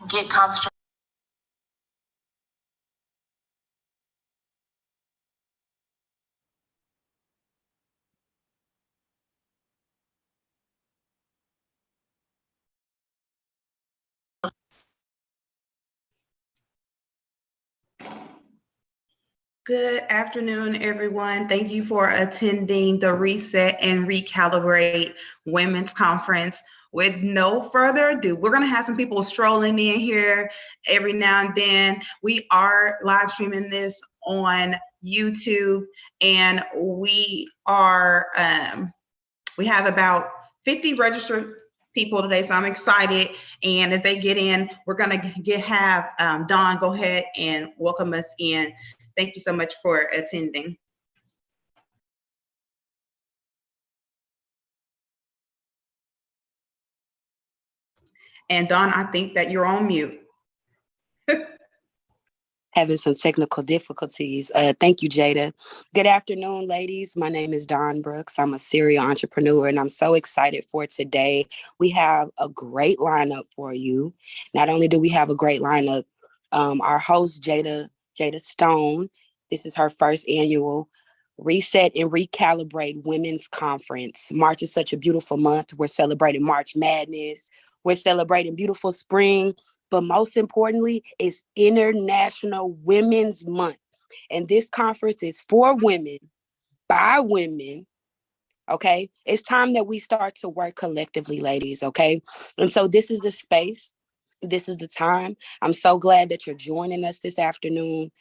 get comfortable. Good afternoon, everyone. Thank you for attending the Reset and Recalibrate Women's Conference. With no further ado, we're going to have some people strolling in here every now and then. We are live streaming this on YouTube, and we have about 50 registered people today, so I'm excited. And as they get in, we're going to have Dawn go ahead and welcome us in. Thank you so much for attending. And Dawn, I think that you're on mute. Having some technical difficulties. Thank you, Jada. Good afternoon, ladies. My name is Dawn Brooks. I'm a serial entrepreneur, and I'm so excited for today. We have a great lineup for you. Not only do we have a great lineup, our host, Jada Stone, this is her first annual Reset and Recalibrate Women's Conference. March is such a beautiful month. We're celebrating March Madness. We're celebrating beautiful spring. But most importantly, it's International Women's Month. And this conference is for women, by women, okay? It's time that we start to work collectively, ladies, okay? And so this is the space. This is the time. I'm so glad that you're joining us this afternoon.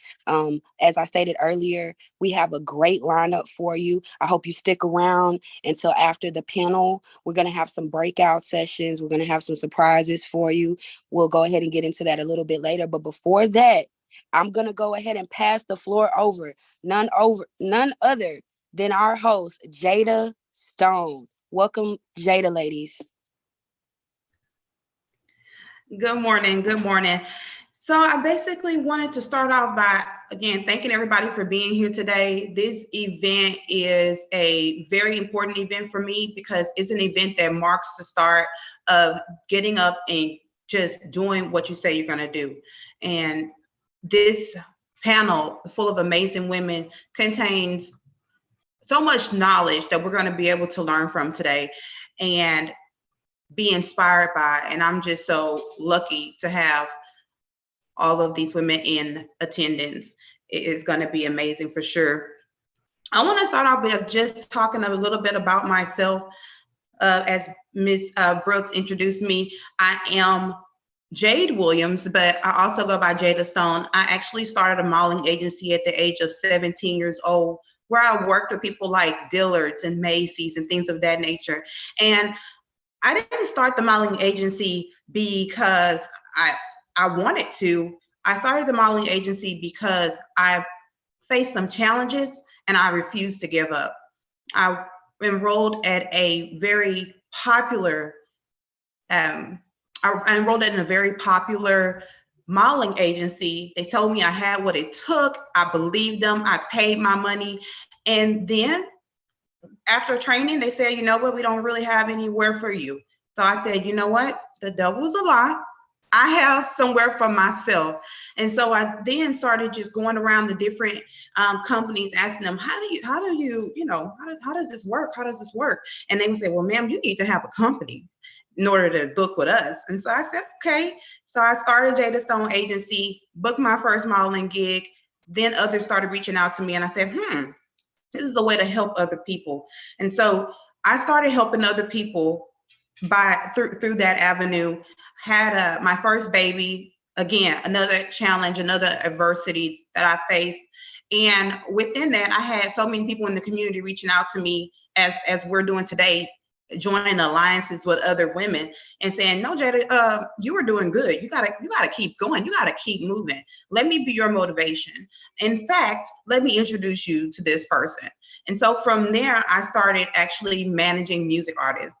As I stated earlier, we have a great lineup for you. I hope you stick around until after the panel. We're going to have some breakout sessions. We're going to have some surprises for you. We'll go ahead and get into that a little bit later. But before that, I'm going to go ahead and pass the floor over none other than our host, Jada Stone. Welcome, Jada, ladies. Good morning. Good morning. So I basically wanted to start off by, again, thanking everybody for being here today. This event is a very important event for me because it's an event that marks the start of getting up and just doing what you say you're going to do. And this panel full of amazing women contains so much knowledge that we're going to be able to learn from today and be inspired by. And I'm just so lucky to have all of these women in attendance. It is going to be amazing for sure. I want to start off with just talking a little bit about myself. As Ms. Brooks introduced me, I am Jade Williams, but I also go by Jada Stone. I actually started a modeling agency at the age of 17 years old, where I worked with people like Dillard's and Macy's and things of that nature. And I didn't start the modeling agency because I wanted to. I started the modeling agency because I faced some challenges and I refused to give up. I enrolled at a very popular, I enrolled in a very popular modeling agency. They told me I had what it took. I believed them. I paid my money. And then after training, they said, you know what, we don't really have anywhere for you. So I said, you know what, the devil's a lie. I have somewhere for myself. And so I then started just going around the different companies, asking them, how does this work? How does this work? And they would say, well, ma'am, you need to have a company in order to book with us. And so I said, okay. So I started Jada Stone Agency, booked my first modeling gig. Then others started reaching out to me, and I said, this is a way to help other people. And so I started helping other people through that avenue. Had my first baby, again, another challenge, another adversity that I faced. And within that, I had so many people in the community reaching out to me as we're doing today, joining alliances with other women and saying, no, Jada, you were doing good. You gotta keep going. You gotta keep moving. Let me be your motivation. In fact, let me introduce you to this person. And so from there, I started actually managing music artists.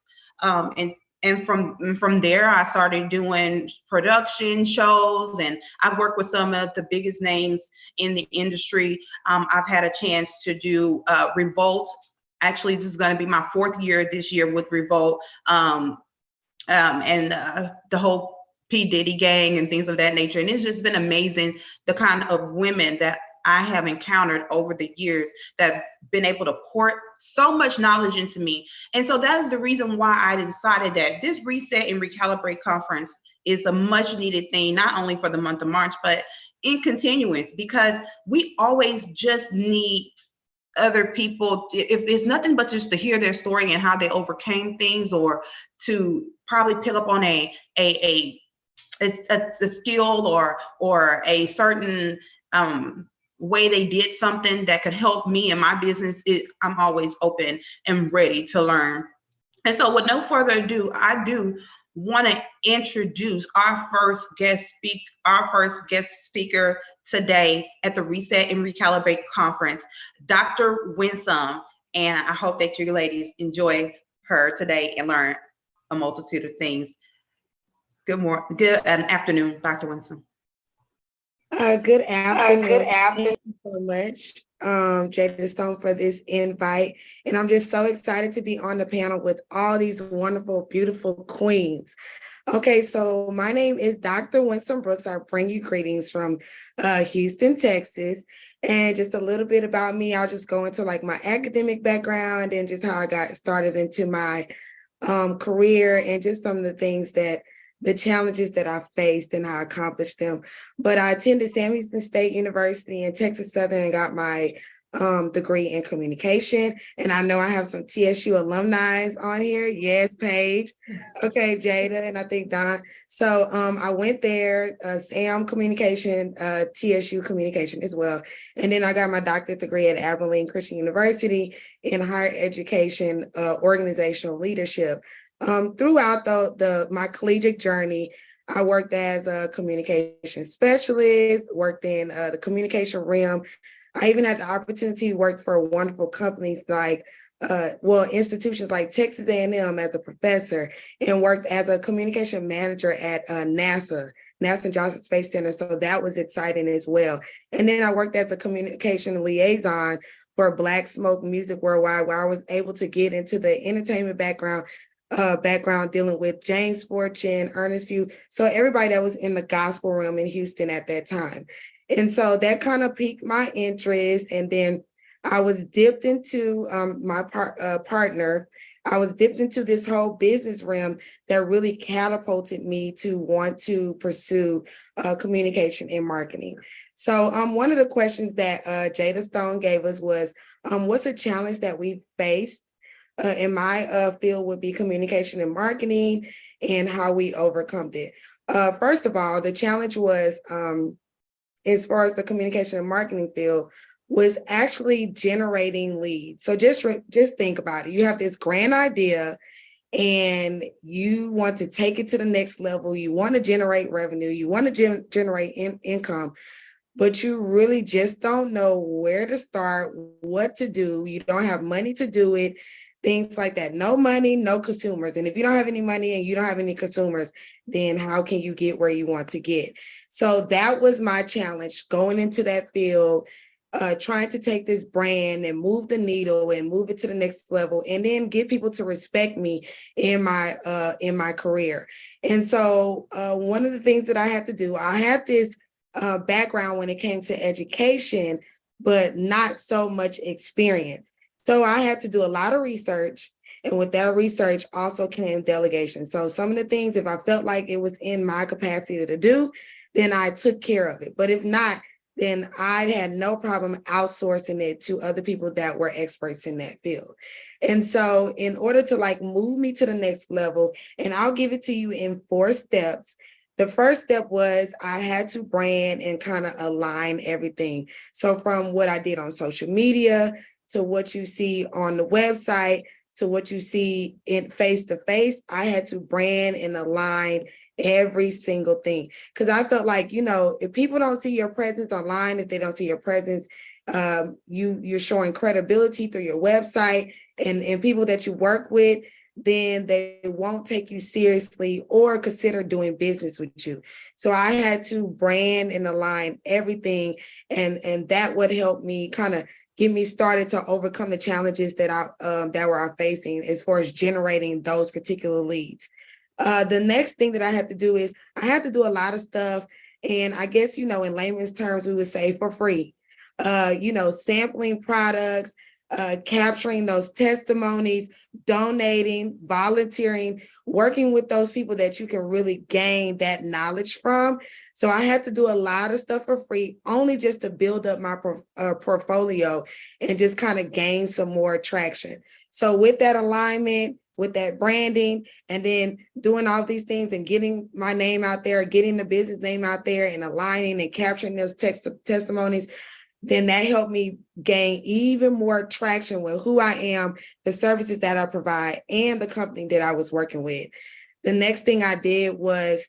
And from there, I started doing production shows, and I've worked with some of the biggest names in the industry. I've had a chance to do Revolt. Actually, this is going to be my 4th year this year with Revolt, and the whole P. Diddy gang and things of that nature. And it's just been amazing the kind of women that I have encountered over the years that have been able to pour so much knowledge into me. And so that is the reason why I decided that this Reset and Recalibrate conference is a much needed thing, not only for the month of March, but in continuance, because we always just need other people, if it's nothing but just to hear their story and how they overcame things, or to probably pick up on a skill or a certain way they did something that could help me in my business, I'm always open and ready to learn. And so with no further ado, I do want to introduce our first guest speaker today at the Reset and Recalibrate conference, Dr. Winsome. And I hope that you ladies enjoy her today and learn a multitude of things. Good afternoon, Dr. Winsome. Good afternoon. Thank you so much, Jada Stone, for this invite. And I'm just so excited to be on the panel with all these wonderful, beautiful queens. Okay, so my name is Dr. Winsome Brooks. I bring you greetings from Houston, Texas. And just a little bit about me, I'll just go into like my academic background and just how I got started into my career and just some of the challenges that I faced and how I accomplished them. But I attended Sam Houston State University in Texas Southern and got my degree in communication. And I know I have some TSU alumni on here. Yes, Paige. Okay, Jada, and I think Don. So I went there, Sam Communication, TSU Communication as well. And then I got my doctorate degree at Abilene Christian University in higher education, organizational leadership. Throughout my collegiate journey, I worked as a communication specialist, worked in the communication realm. I even had the opportunity to work for wonderful companies like, institutions like Texas A&M as a professor, and worked as a communication manager at NASA Johnson Space Center. So that was exciting as well. And then I worked as a communication liaison for Black Smoke Music Worldwide, where I was able to get into the entertainment background dealing with James Fortune, Ernest Few, so everybody that was in the gospel realm in Houston at that time. And so that kind of piqued my interest. And then I was dipped into my partner. I was dipped into this whole business realm that really catapulted me to want to pursue communication and marketing. So one of the questions that Jada Stone gave us was, what's a challenge that we faced in my field would be communication and marketing, and how we overcome it. First of all, the challenge was, as far as the communication and marketing field, was actually generating leads. So just think about it. You have this grand idea and you want to take it to the next level. You want to generate revenue. You want to generate income, but you really just don't know where to start, what to do. You don't have money to do it. Things like that. No money, no consumers. And if you don't have any money and you don't have any consumers, then how can you get where you want to get? So that was my challenge going into that field, trying to take this brand and move the needle and move it to the next level, and then get people to respect me in my career. And so one of the things that I had to do, I had this background when it came to education, but not so much experience. So I had to do a lot of research, and with that research also came delegation. So some of the things, if I felt like it was in my capacity to do, then I took care of it. But if not, then I had no problem outsourcing it to other people that were experts in that field. And so in order to like move me to the next level, and I'll give it to you in 4 steps. The first step was I had to brand and kind of align everything. So from what I did on social media, to what you see on the website, to what you see in face-to-face, I had to brand and align every single thing. Because I felt like, if people don't see your presence online, if they don't see your presence, you're showing credibility through your website and people that you work with, then they won't take you seriously or consider doing business with you. So I had to brand and align everything, and that would help me kind of get me started to overcome the challenges that we're facing as far as generating those particular leads. The next thing that I had to do is I had to do a lot of stuff. And I guess, in layman's terms, we would say for free, sampling products, capturing those testimonies, donating, volunteering, working with those people that you can really gain that knowledge from. So I had to do a lot of stuff for free, only just to build up my portfolio and just kind of gain some more traction. So with that alignment, with that branding, and then doing all these things and getting my name out there, getting the business name out there and aligning and capturing those testimonies, then that helped me gain even more traction with who I am, the services that I provide, and the company that I was working with. The next thing I did was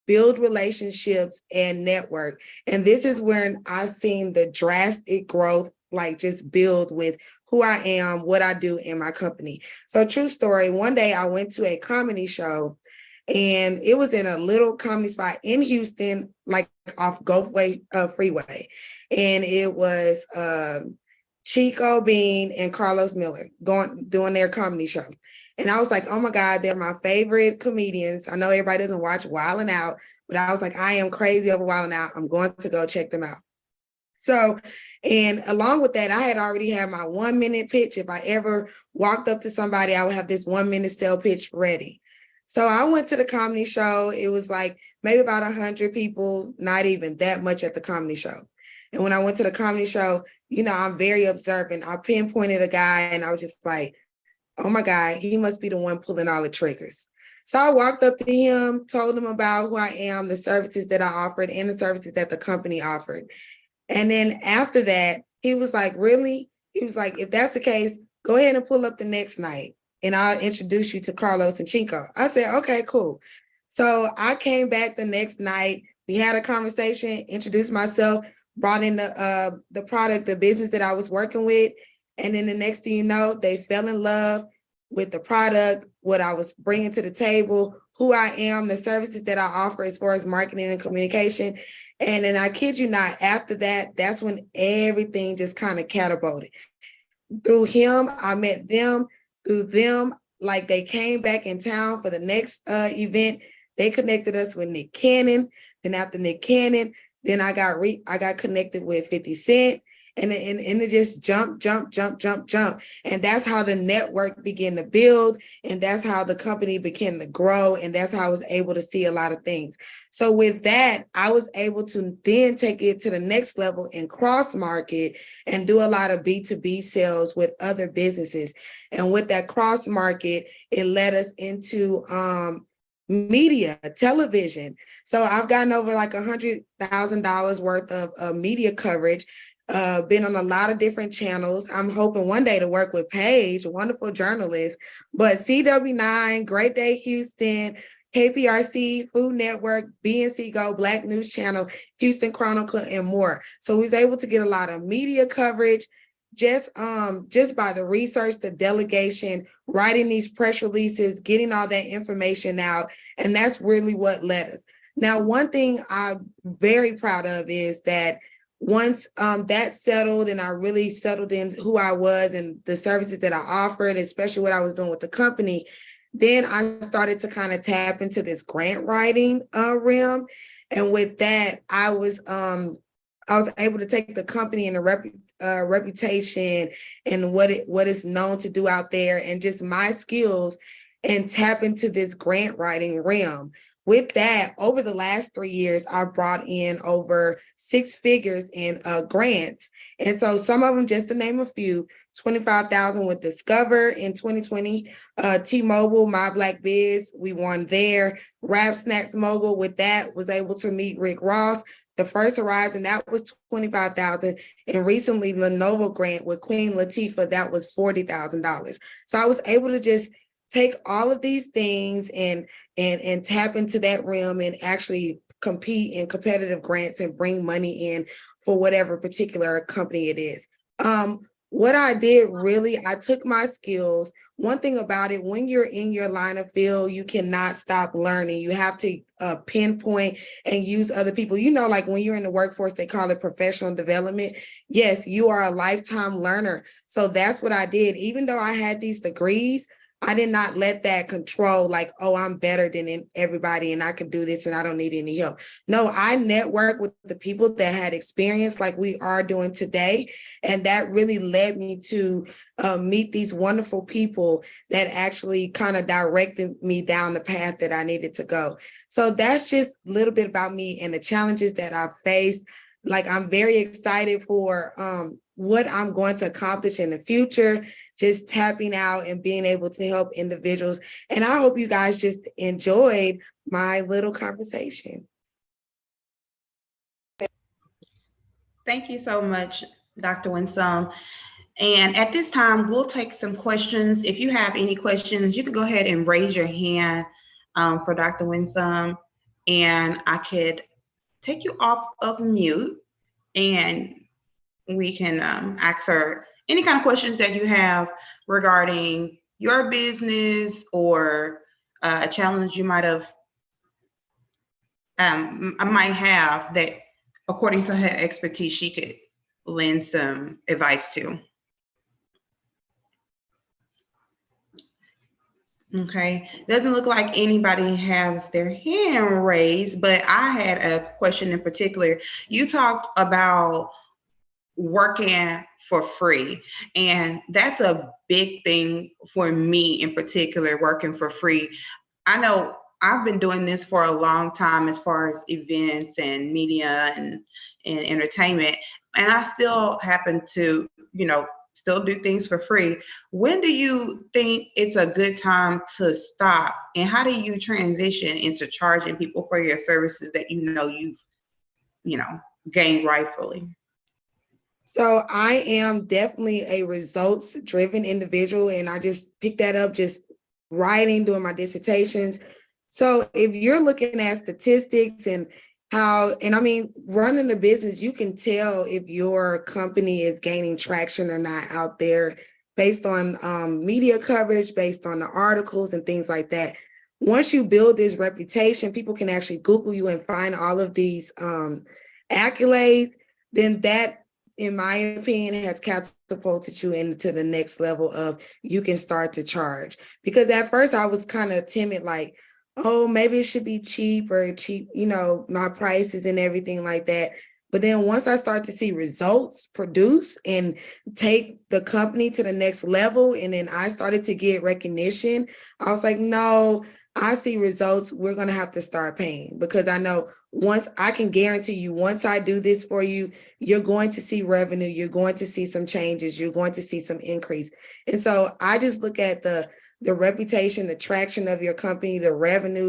build relationships and network. And this is when I've seen the drastic growth, like just build with who I am, what I do in my company. So true story, one day I went to a comedy show and it was in a little comedy spot in Houston, like off Gulfway Freeway. And it was Chico Bean and Carlos Miller doing their comedy show. And I was like, oh my God, they're my favorite comedians. I know everybody doesn't watch Wild 'N Out, but I was like, I am crazy over Wild 'N Out. I'm going to go check them out. So, and along with that, I had already had my 1 minute pitch. If I ever walked up to somebody, I would have this 1 minute sale pitch ready. So I went to the comedy show. It was like maybe about 100 people, not even that much at the comedy show. And when I went to the comedy show, I'm very observant. I pinpointed a guy and I was just like, oh my God, he must be the one pulling all the triggers. So I walked up to him, told him about who I am, the services that I offered, and the services that the company offered. And then after that, he was like, really? He was like, if that's the case, go ahead and pull up the next night and I'll introduce you to Carlos and Chico. I said, okay, cool. So I came back the next night. We had a conversation, introduced myself, brought in the product, the business that I was working with. And then the next thing you know, they fell in love with the product, what I was bringing to the table, who I am, the services that I offer as far as marketing and communication. And then I kid you not, after that, that's when everything just kind of catapulted. Through him, I met them. Through them, like they came back in town for the next event. They connected us with Nick Cannon. Then after Nick Cannon, then I got connected with 50 Cent. And it just jump. And that's how the network began to build. And that's how the company began to grow. And that's how I was able to see a lot of things. So with that, I was able to then take it to the next level and cross market and do a lot of B2B sales with other businesses. And with that cross market, it led us into media, television. So I've gotten over like $100,000 worth of media coverage. Been on a lot of different channels. I'm hoping one day to work with Paige, a wonderful journalist, but CW9, Great Day Houston, KPRC, Food Network, BNC Go, Black News Channel, Houston Chronicle, and more. So we was able to get a lot of media coverage just by the research, the delegation, writing these press releases, getting all that information out. And that's really what led us. Now, one thing I'm very proud of is that once that settled and I really settled in who I was and the services that I offered, especially what I was doing with the company, then I started to kind of tap into this grant writing realm. And with that, I was able to take the company and the reputation and what it's known to do out there and just my skills and tap into this grant writing realm. With that, over the last 3 years, I've brought in over 6 figures in grants. And so some of them, just to name a few, $25,000 with Discover in 2020, T-Mobile, My Black Biz, we won there. Rap Snacks Mogul, with that, was able to meet Rick Ross. The First Horizon, that was $25,000. And recently, Lenovo grant with Queen Latifah, that was $40,000. So I was able to just take all of these things and tap into that realm and actually compete in competitive grants and bring money in for whatever particular company it is. What I did really, I took my skills. One thing about it, when you're in your line of field, you cannot stop learning. You have to pinpoint and use other people. Like when you're in the workforce, they call it professional development. Yes, you are a lifetime learner. So that's what I did. Even though I had these degrees, I did not let that control, like, oh, I'm better than everybody and I can do this and I don't need any help. No, I networked with the people that had experience like we are doing today. And that really led me to meet these wonderful people that actually kind of directed me down the path that I needed to go. So that's just a little bit about me and the challenges that I faced. Like, I'm very excited for what I'm going to accomplish in the future, just tapping out and being able to help individuals. And I hope you guys just enjoyed my little conversation. Thank you so much, Dr. Winsome. And at this time, we'll take some questions. If you have any questions, you can go ahead and raise your hand for Dr. Winsome, and I could take you off of mute and we can ask her any kind of questions that you have regarding your business or a challenge you might have that, according to her expertise, she could lend some advice to. Okay, doesn't look like anybody has their hand raised, but I had a question in particular. You talked about working for free, and that's a big thing for me in particular, working for free. I know I've been doing this for a long time as far as events and media and entertainment, and I still happen to, still do things for free. When do you think it's a good time to stop, and how do you transition into charging people for your services that you've gained rightfully? So I am definitely a results-driven individual, and I just picked that up just writing, doing my dissertations. So if you're looking at statistics and running a business, you can tell if your company is gaining traction or not out there based on media coverage, based on the articles and things like that. Once you build this reputation, people can actually Google you and find all of these accolades, then that, in my opinion, has catapulted you into the next level of you can start to charge. Because at first I was kind of timid, like, oh, maybe it should be cheap, my prices and everything like that. But then once I start to see results produce and take the company to the next level, and then I started to get recognition, I was like, no, I see results, we're going to have to start paying, because I know once I can guarantee you, once I do this for you, you're going to see revenue, you're going to see some changes, you're going to see some increase. And so I just look at the reputation, the traction of your company, the revenue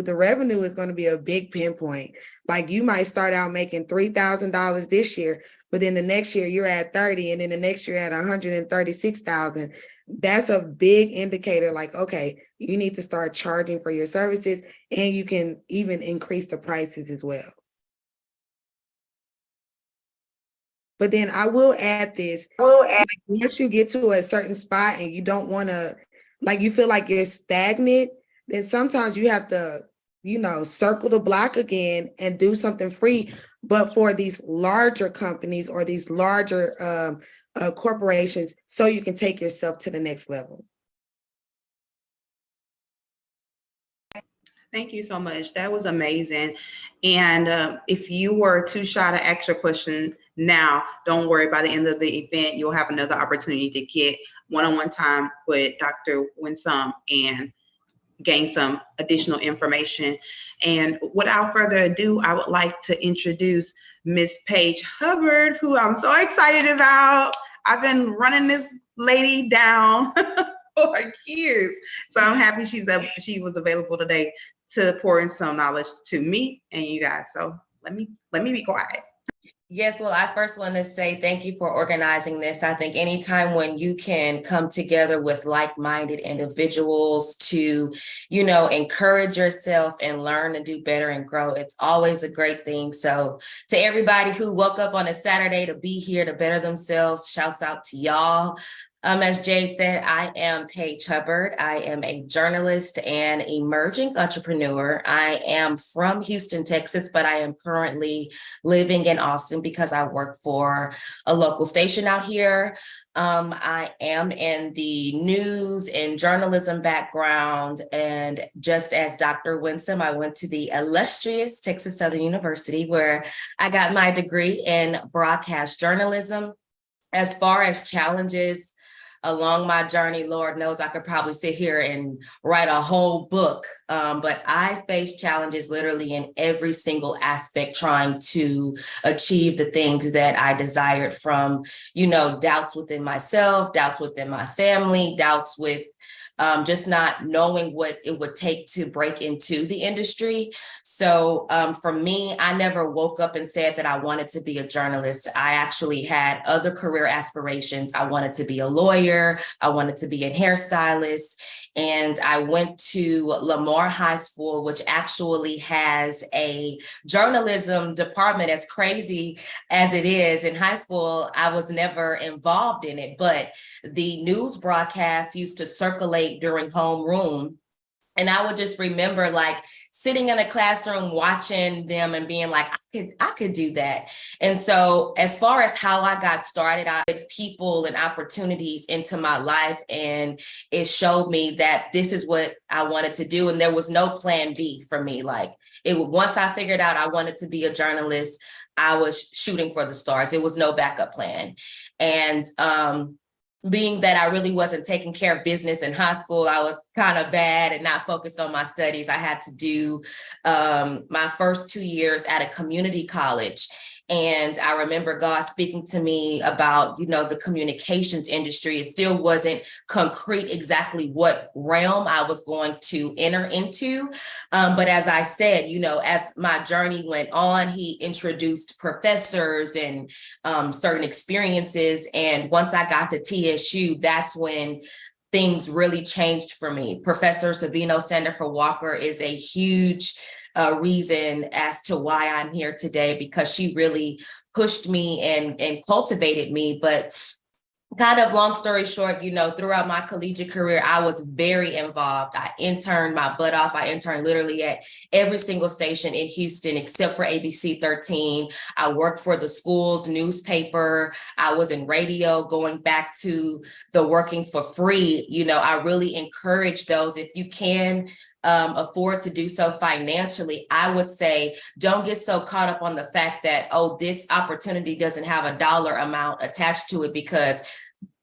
is going to be a big pinpoint. Like, you might start out making $3,000 this year, but then the next year you're at 30, and then the next year at 136,000. That's a big indicator, like, okay, you need to start charging for your services, and you can even increase the prices as well. But then I will add this, like, once you get to a certain spot and you don't want to, like, you feel like you're stagnant, then sometimes you have to, circle the block again and do something free, but for these larger companies or these larger corporations, so you can take yourself to the next level. Thank you so much. That was amazing. And if you were too shy to ask your question now, don't worry. By the end of the event, you'll have another opportunity to get one-on-one time with Dr. Winsome and gain some additional information. And without further ado, I would like to introduce Miss Paige Hubbard, who I'm so excited about. I've been running this lady down for years, so I'm happy she was available today to pour in some knowledge to me and you guys. So let me be quiet. Yes, well, I first want to say thank you for organizing this. I think anytime when you can come together with like-minded individuals to, encourage yourself and learn and do better and grow, it's always a great thing. So to everybody who woke up on a Saturday to be here to better themselves, shouts out to y'all. As Jade said, I am Paige Hubbard. I am a journalist and emerging entrepreneur. I am from Houston, Texas, but I am currently living in Austin because I work for a local station out here. I am in the news and journalism background. And just as Dr. Winsome, I went to the illustrious Texas Southern University, where I got my degree in broadcast journalism. As far as challenges along my journey, Lord knows I could probably sit here and write a whole book, but I face challenges literally in every single aspect, trying to achieve the things that I desired, from, doubts within myself, doubts within my family, doubts with just not knowing what it would take to break into the industry. So for me, I never woke up and said that I wanted to be a journalist. I actually had other career aspirations. I wanted to be a lawyer. I wanted to be a hairstylist. And I went to Lamar High School, which actually has a journalism department. As crazy as it is, in high school, I was never involved in it, but the news broadcast used to circulate during homeroom. And I would just remember sitting in a classroom watching them and being like, I could do that. And so as far as how I got started, I had people and opportunities into my life, and it showed me that this is what I wanted to do. And there was no plan B for me. Once I figured out I wanted to be a journalist, I was shooting for the stars. There was no backup plan. And being that I really wasn't taking care of business in high school, I was kind of bad and not focused on my studies. I had to do my first 2 years at a community college. And I remember God speaking to me about, the communications industry. It still wasn't concrete exactly what realm I was going to enter into. But as I said, as my journey went on, he introduced professors and certain experiences. And once I got to TSU, that's when things really changed for me. Professor Savino Sandifer Walker is a huge reason as to why I'm here today, because she really pushed me and cultivated me. But kind of long story short, throughout my collegiate career, I was very involved. I interned my butt off. I interned literally at every single station in Houston, except for ABC 13. I worked for the school's newspaper. I was in radio, going back to the working for free. I really encourage those, if you can afford to do so financially, I would say don't get so caught up on the fact that, this opportunity doesn't have a dollar amount attached to it, because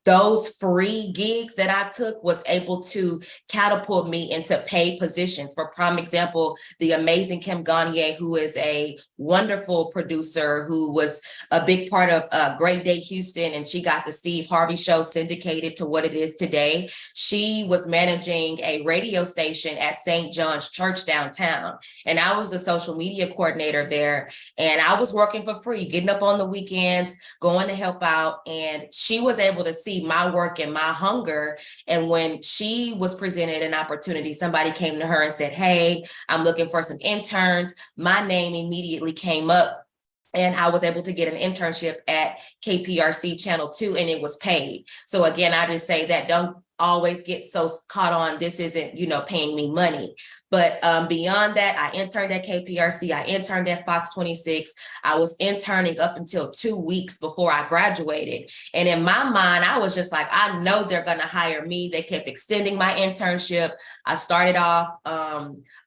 those free gigs that I took was able to catapult me into paid positions. For prime example, the amazing Kim Gagne, who is a wonderful producer, who was a big part of Great Day Houston, and she got the Steve Harvey Show syndicated to what it is today. She was managing a radio station at St. John's Church downtown, and I was the social media coordinator there. And I was working for free, getting up on the weekends, going to help out, and she was able to see my work and my hunger. And when she was presented an opportunity, somebody came to her and said, "Hey, I'm looking for some interns." My name immediately came up, and I was able to get an internship at KPRC Channel 2, and it was paid. So again, I just say that don't always get so caught on this isn't, paying me money. But beyond that, I interned at KPRC. I interned at Fox 26. I was interning up until 2 weeks before I graduated. And in my mind, I was just like, I know they're going to hire me. They kept extending my internship. I started off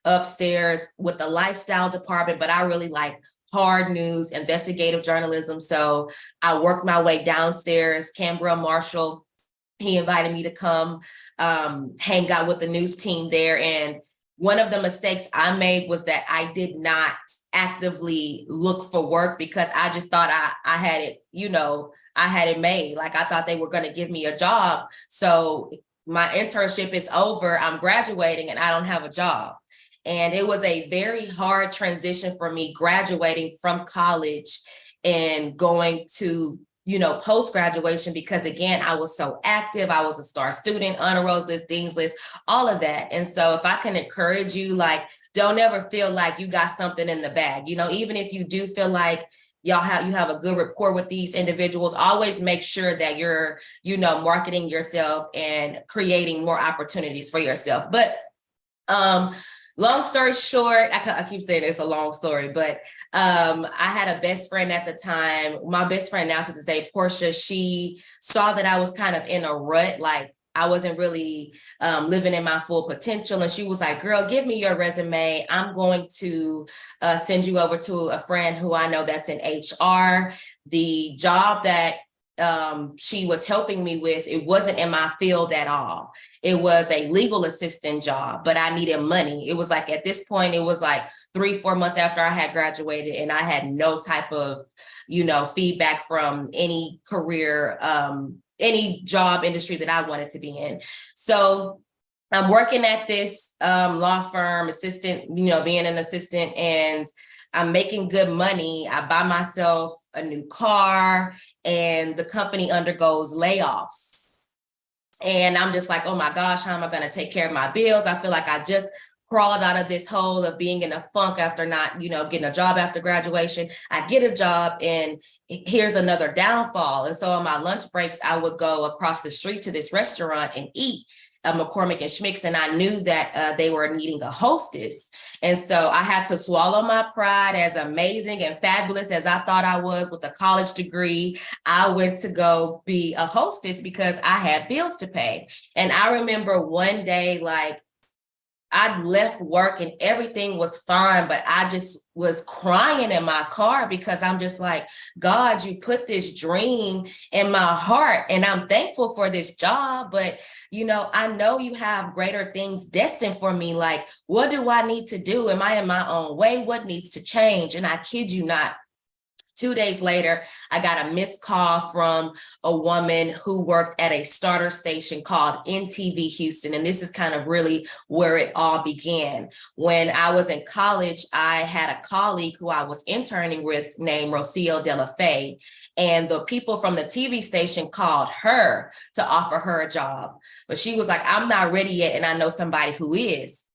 upstairs with the lifestyle department, but I really like hard news, investigative journalism. So I worked my way downstairs. Canberra Marshall, he invited me to come hang out with the news team there. And one of the mistakes I made was that I did not actively look for work, because I just thought I had it, I had it made. I thought they were going to give me a job. So my internship is over, I'm graduating, and I don't have a job. And it was a very hard transition for me, graduating from college and going to post-graduation, because again, I was so active. I was a star student, honor rolls list, dean's list, all of that. And so if I can encourage you, don't ever feel like you got something in the bag, even if you do feel like you have a good rapport with these individuals, always make sure that you're, marketing yourself and creating more opportunities for yourself. But long story short, I keep saying it's a long story, but I had a best friend at the time. My best friend now to this day, Portia, she saw that I was kind of in a rut, like I wasn't really living in my full potential. And she was like, girl, give me your resume. I'm going to send you over to a friend who I know that's in HR. The job that she was helping me with, it wasn't in my field at all. It was a legal assistant job, but I needed money. It was like, at this point, it was like 3-4 months after I had graduated, and I had no type of, feedback from any career, any job industry that I wanted to be in. So I'm working at this law firm, assistant, being an assistant, and I'm making good money. I buy myself a new car, and the company undergoes layoffs. And I'm just like, oh my gosh, how am I going to take care of my bills? I feel like I just crawled out of this hole of being in a funk after not, getting a job after graduation. I get a job, and here's another downfall. And so on my lunch breaks, I would go across the street to this restaurant and eat. McCormick and Schmick's, and I knew that they were needing a hostess. And so I had to swallow my pride. As amazing and fabulous as I thought I was with a college degree, I went to go be a hostess because I had bills to pay. And I remember one day, like, I left work and everything was fine, but I just was crying in my car because I'm just like, God, you put this dream in my heart, and I'm thankful for this job, but I know you have greater things destined for me. Like, what do I need to do? Am I in my own way? What needs to change? And I kid you not, 2 days later, I got a missed call from a woman who worked at a starter station called NTV Houston. And this is kind of really where it all began. When I was in college, I had a colleague who I was interning with named Rocio De La Fe. And the people from the TV station called her to offer her a job. But she was like, I'm not ready yet, and I know somebody who is.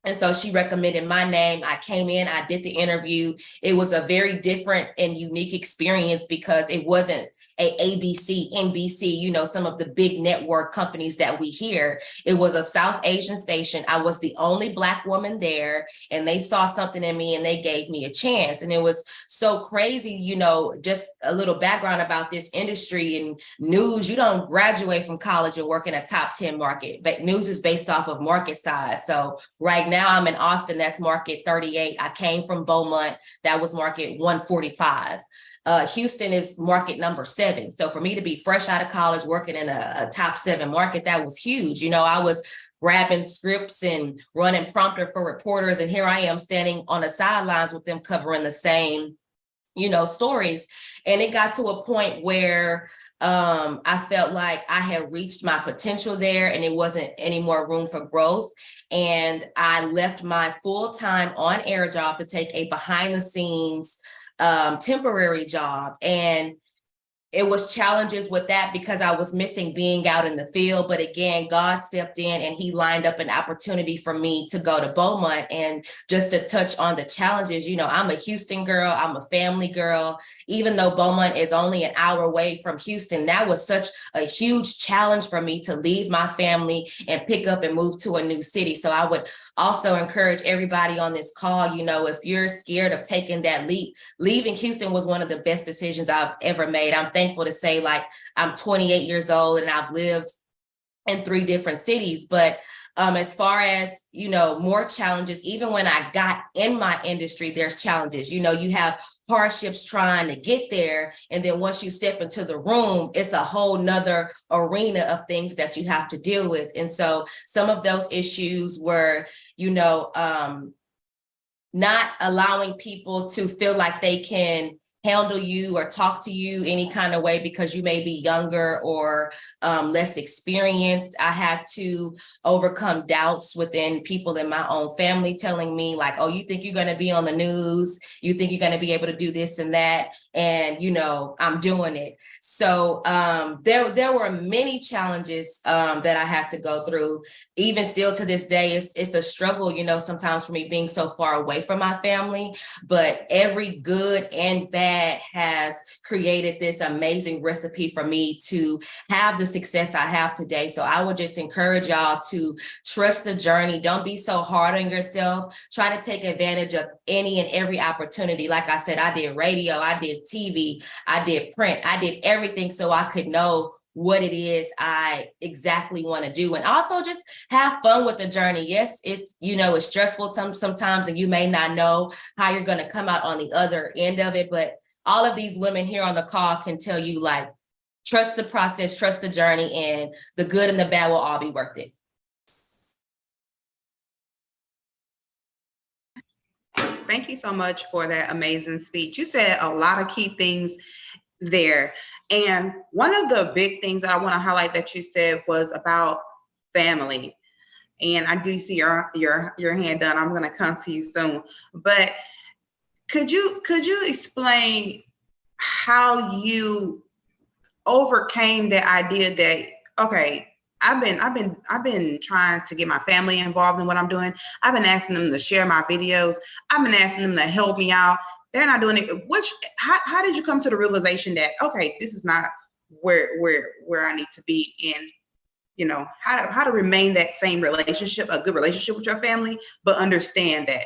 And so she recommended my name. I came in, I did the interview. It was a very different and unique experience because it wasn't a ABC, NBC, some of the big network companies that we hear. It was a South Asian station. I was the only Black woman there, and they saw something in me and they gave me a chance. And it was so crazy, just a little background about this industry and news. You don't graduate from college and work in a top 10 market, but news is based off of market size. So right now I'm in Austin, that's market 38. I came from Beaumont, that was market 145. Houston is market number 7. So for me to be fresh out of college working in a top 7 market, that was huge. I was grabbing scripts and running prompter for reporters, and here I am standing on the sidelines with them covering the same, stories. And it got to a point where I felt like I had reached my potential there, and it wasn't any more room for growth. And I left my full-time on-air job to take a behind-the-scenes temporary job. And it was challenges with that because I was missing being out in the field. But again, God stepped in and he lined up an opportunity for me to go to Beaumont. And just to touch on the challenges, I'm a Houston girl, I'm a family girl. Even though Beaumont is only an hour away from Houston, that was such a huge challenge for me to leave my family and pick up and move to a new city. So I would also encourage everybody on this call, if you're scared of taking that leap, leaving Houston was one of the best decisions I've ever made. I'm thankful to say, like, I'm 28 years old and I've lived in 3 different cities. But as far as, more challenges, even when I got in my industry, there's challenges. You have hardships trying to get there. And then once you step into the room, it's a whole nother arena of things that you have to deal with. And so some of those issues were, not allowing people to feel like they can handle you or talk to you any kind of way because you may be younger or less experienced. I had to overcome doubts within people in my own family telling me like, oh, you think you're going to be on the news? You think you're going to be able to do this and that? And, I'm doing it. So there were many challenges that I had to go through. Even still to this day, it's a struggle, sometimes for me being so far away from my family, but every good and bad dad has created this amazing recipe for me to have the success I have today. So I would just encourage y'all to trust the journey. Don't be so hard on yourself. Try to take advantage of any and every opportunity. Like I said, I did radio, I did TV, I did print, I did everything so I could know what it is I exactly want to do. And also just have fun with the journey. Yes, it's, it's stressful sometimes, and you may not know how you're going to come out on the other end of it. But all of these women here on the call can tell you, like, trust the process, trust the journey, and the good and the bad will all be worth it. Thank you so much for that amazing speech. You said a lot of key things there. And one of the big things that I want to highlight that you said was about family. And I do see your hand done. I'm going to come to you soon. But could you explain how you overcame the idea that, okay, I've been trying to get my family involved in what I'm doing. I've been asking them to share my videos. I've been asking them to help me out. They're not doing it. How did you come to the realization that, okay, this is not where I need to be in, how to remain that same relationship, a good relationship with your family, but understand that,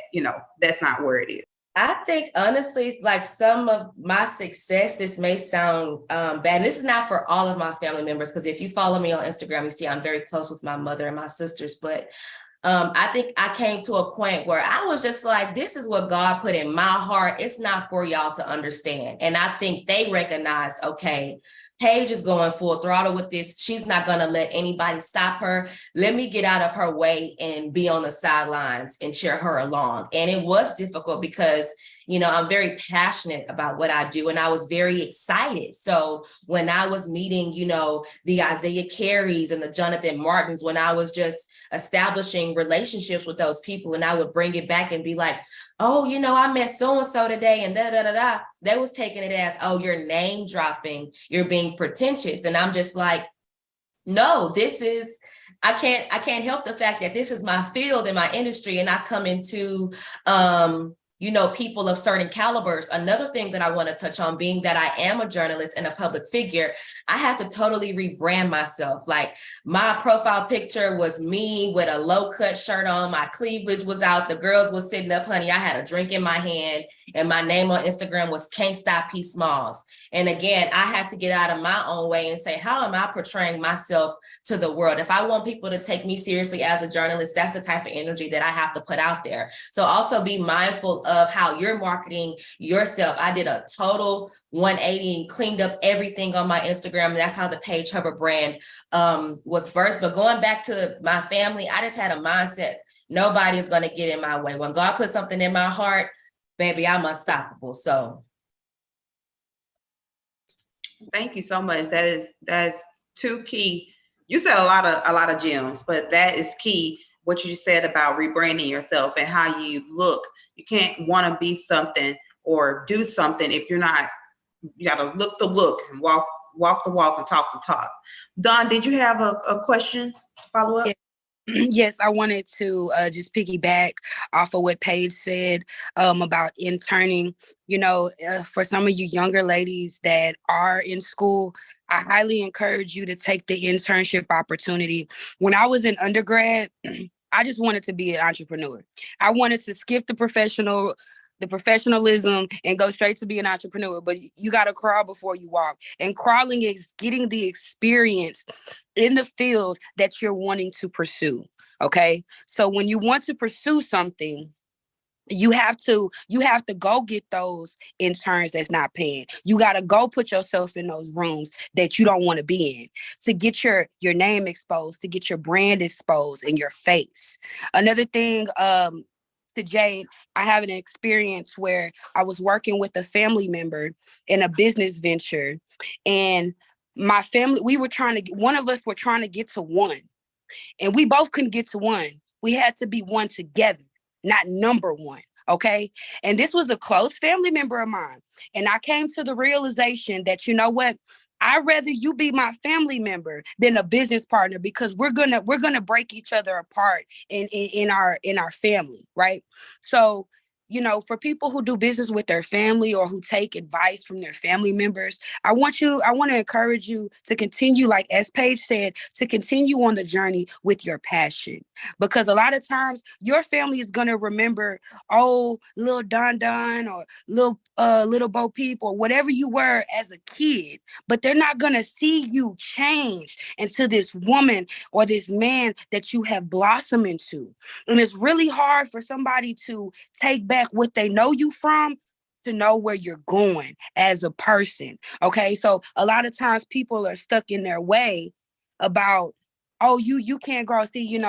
that's not where it is. I think honestly, like, some of my success, this may sound bad. And this is not for all of my family members, because if you follow me on Instagram, you see I'm very close with my mother and my sisters. But I think I came to a point where I was just like, this is what God put in my heart. It's not for y'all to understand. And I think they recognized, okay, Paige is going full throttle with this. She's not going to let anybody stop her. Let me get out of her way and be on the sidelines and cheer her along. And it was difficult because, I'm very passionate about what I do, and I was very excited. So when I was meeting, the Isaiah Careys and the Jonathan Martins, when I was just establishing relationships with those people, and I would bring it back and be like, oh, I met so-and-so today, and da-da-da-da. They was taking it as, oh, you're name dropping, you're being pretentious. And I'm just like, no, I can't help the fact that this is my field and my industry, and I come into, people of certain calibers. Another thing that I want to touch on, being that I am a journalist and a public figure, I had to totally rebrand myself. Like, my profile picture was me with a low cut shirt on, my cleavage was out, the girls was sitting up, honey, I had a drink in my hand, and my name on Instagram was Can't Stop P Smalls. And again, I had to get out of my own way and say, how am I portraying myself to the world? If I want people to take me seriously as a journalist, that's the type of energy that I have to put out there. So also be mindful of how you're marketing yourself. I did a total 180 and cleaned up everything on my Instagram. And that's how the Paige Hubbard brand was birthed. But going back to my family, I just had a mindset. Nobody's going to get in my way. When God put something in my heart, baby, I'm unstoppable. So thank you so much. That's too key. You said a lot of gems, but that is key. What you said about rebranding yourself and how you look. You can't want to be something or do something if you're not. You got to look the look and walk the walk and talk the talk. Dawn, did you have a question? Follow up? Yes, I wanted to just piggyback off of what Paige said about interning. For some of you younger ladies that are in school, I highly encourage you to take the internship opportunity. When I was in undergrad, I just wanted to be an entrepreneur. I wanted to skip the professionalism and go straight to be an entrepreneur, but you got to crawl before you walk. And crawling is getting the experience in the field that you're wanting to pursue. Okay. So when you want to pursue something, you have to go get those interns that's not paying. You got to go put yourself in those rooms that you don't want to be in to get your name exposed, to get your brand exposed and your face. Another thing, to Jade, I have an experience where I was working with a family member in a business venture, and my family, one of us were trying to get to one, and we both couldn't get to one. We had to be one together, not number one. Okay. And this was a close family member of mine. And I came to the realization that, you know what? I'd rather you be my family member than a business partner, because we're gonna break each other apart in our family, right? So for people who do business with their family or who take advice from their family members, I want to encourage you to continue, like as Paige said, to continue on the journey with your passion. Because a lot of times your family is going to remember, oh, little Don or little Bo Peep or whatever you were as a kid, but they're not going to see you change into this woman or this man that you have blossomed into. And it's really hard for somebody to take back what they know you from to know where you're going as a person. Okay. So a lot of times people are stuck in their way about, oh, you can't grow. See,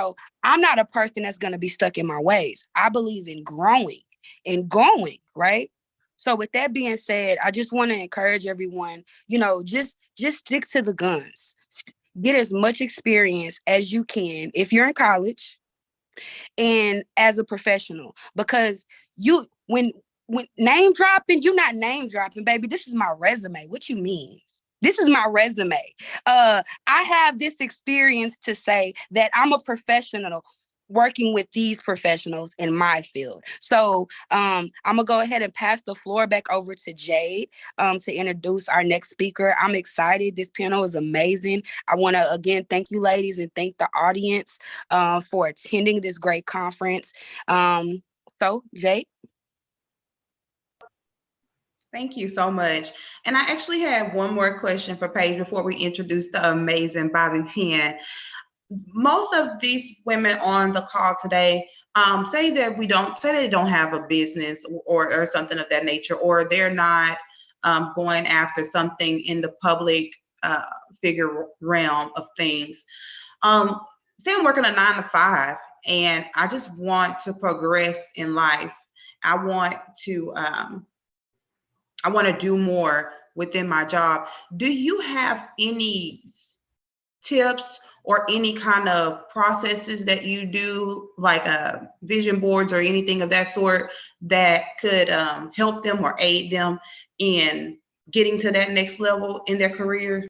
I'm not a person that's going to be stuck in my ways. I believe in growing and going, right? So with that being said, I just want to encourage everyone, just stick to the guns. Get as much experience as you can if you're in college and as a professional, because when name dropping, you're not name dropping, baby. This is my resume. What you mean? This is my resume. I have this experience to say that I'm a professional working with these professionals in my field. So I'm gonna go ahead and pass the floor back over to Jade to introduce our next speaker. I'm excited. This panel is amazing. I want to again thank you, ladies, and thank the audience for attending this great conference. So Jade. Thank you so much. And I actually have one more question for Paige before we introduce the amazing Bobby Penn. Most of these women on the call today say that they don't have a business or something of that nature, or they're not going after something in the public figure realm of things. Say I'm working a 9 to 5 and I just want to progress in life. I want to do more within my job. Do you have any tips or any kind of processes that you do, like vision boards or anything of that sort, that could help them or aid them in getting to that next level in their career?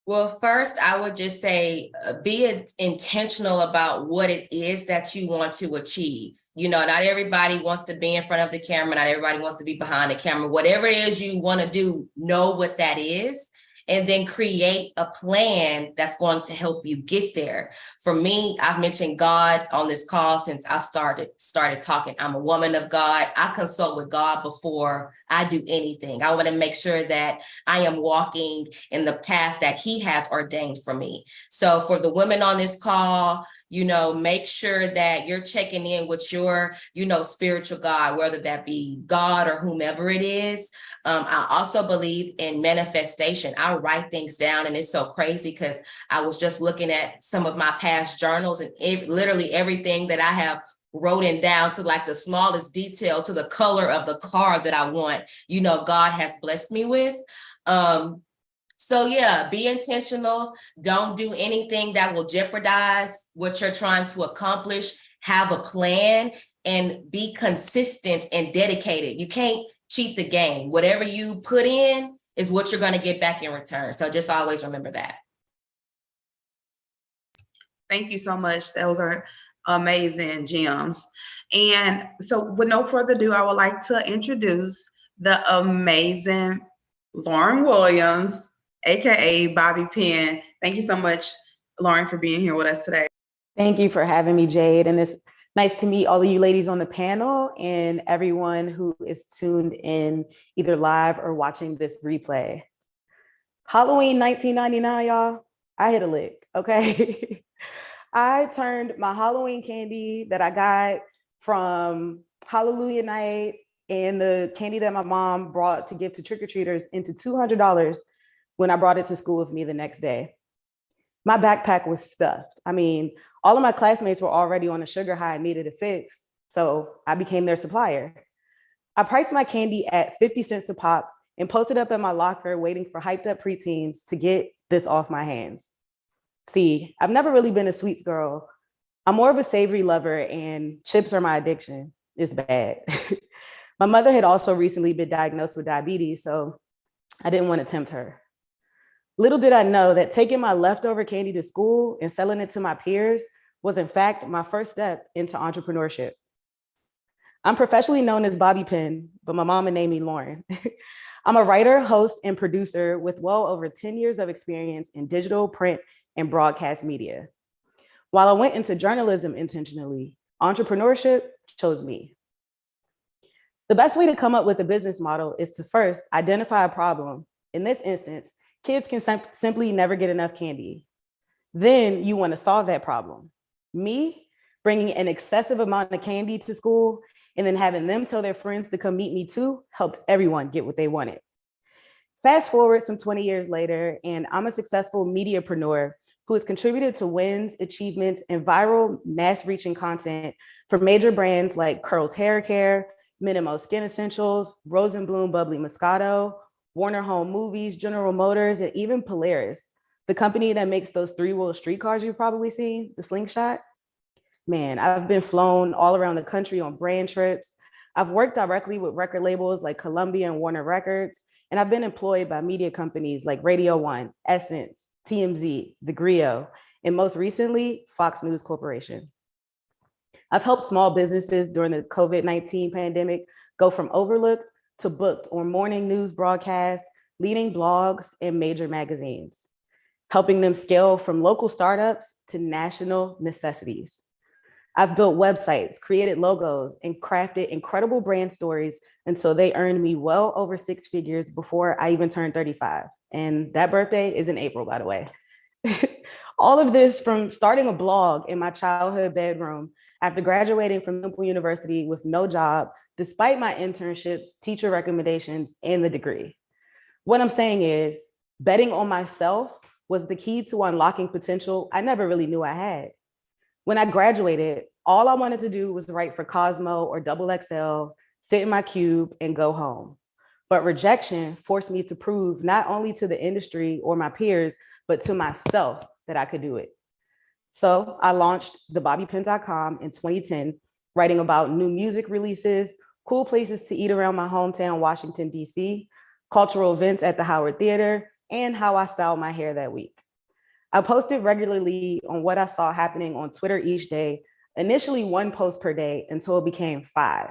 Well, first, I would just say be intentional about what it is that you want to achieve. Not everybody wants to be in front of the camera. Not everybody wants to be behind the camera. Whatever it is you want to do, know what that is, and then create a plan that's going to help you get there. For me, I've mentioned God on this call since I started talking. I'm a woman of God. I consult with God before I do anything. I want to make sure that I am walking in the path that He has ordained for me. So for the women on this call, make sure that you're checking in with your, spiritual God, whether that be God or whomever it is. I also believe in manifestation. I write things down, and it's so crazy because I was just looking at some of my past journals, and literally everything that I have written down to like the smallest detail, to the color of the car that I want, God has blessed me with. So yeah, be intentional. Don't do anything that will jeopardize what you're trying to accomplish. Have a plan and be consistent and dedicated. You can't cheat the game. Whatever you put in is what you're going to get back in return. So just always remember that. Thank you so much. Those are amazing gems. And so with no further ado, I would like to introduce the amazing Lauren Williams, aka Bobby Penn. Thank you so much, Lauren, for being here with us today. Thank you for having me, Jade. And it's nice to meet all of you ladies on the panel and everyone who is tuned in either live or watching this replay. Halloween 1999, y'all, I hit a lick, okay? I turned my Halloween candy that I got from Hallelujah Night and the candy that my mom brought to give to trick-or-treaters into $200 when I brought it to school with me the next day. My backpack was stuffed. I mean, all of my classmates were already on a sugar high and needed it fixed, so I became their supplier. I priced my candy at 50 cents a pop and posted up in my locker waiting for hyped up preteens to get this off my hands. See, I've never really been a sweets girl. I'm more of a savory lover, and chips are my addiction. It's bad. My mother had also recently been diagnosed with diabetes, so I didn't want to tempt her. Little did I know that taking my leftover candy to school and selling it to my peers was in fact my first step into entrepreneurship. I'm professionally known as Bobby Pin, but my mama named me Lauren. I'm a writer, host, and producer with well over 10 years of experience in digital, print, and broadcast media. While I went into journalism intentionally, entrepreneurship chose me. The best way to come up with a business model is to first identify a problem. In this instance, kids can simply never get enough candy. Then you want to solve that problem. Me, bringing an excessive amount of candy to school and then having them tell their friends to come meet me too, helped everyone get what they wanted. Fast forward some 20 years later, and I'm a successful mediapreneur who has contributed to wins, achievements, and viral mass-reaching content for major brands like Curls Hair Care, Minimo Skin Essentials, Rose and Bloom Bubbly Moscato, Warner Home Movies, General Motors, and even Polaris, the company that makes those three-wheel streetcars you've probably seen, the Slingshot. Man, I've been flown all around the country on brand trips. I've worked directly with record labels like Columbia and Warner Records, and I've been employed by media companies like Radio One, Essence, TMZ, The Griot, and most recently, Fox News Corporation. I've helped small businesses during the COVID-19 pandemic go from overlooked to booked on morning news broadcasts, leading blogs, and major magazines, helping them scale from local startups to national necessities. I've built websites, created logos, and crafted incredible brand stories until they earned me well over 6 figures before I even turned 35. And that birthday is in April, by the way. All of this from starting a blog in my childhood bedroom after graduating from Temple University with no job, despite my internships, teacher recommendations, and the degree. What I'm saying is, betting on myself was the key to unlocking potential I never really knew I had. When I graduated, all I wanted to do was write for Cosmo or XXL, sit in my cube, and go home. But rejection forced me to prove not only to the industry or my peers, but to myself that I could do it. So I launched thebobbypin.com in 2010, writing about new music releases, cool places to eat around my hometown, Washington, DC, cultural events at the Howard Theater, and how I styled my hair that week. I posted regularly on what I saw happening on Twitter each day, initially 1 post per day until it became 5.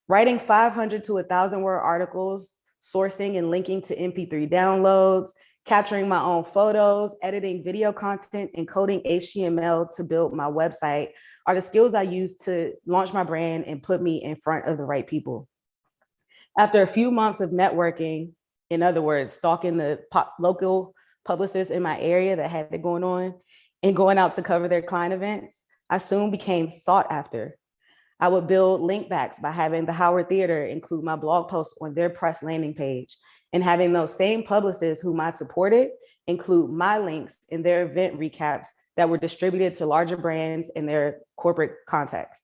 Writing 500 to 1,000 word articles, sourcing and linking to MP3 downloads, capturing my own photos, editing video content, and coding HTML to build my website are the skills I used to launch my brand and put me in front of the right people. After a few months of networking, in other words, stalking the local publicists in my area that had it going on and going out to cover their client events, I soon became sought after. I would build link backs by having the Howard Theater include my blog posts on their press landing page and having those same publicists whom I supported include my links in their event recaps that were distributed to larger brands and their corporate contacts.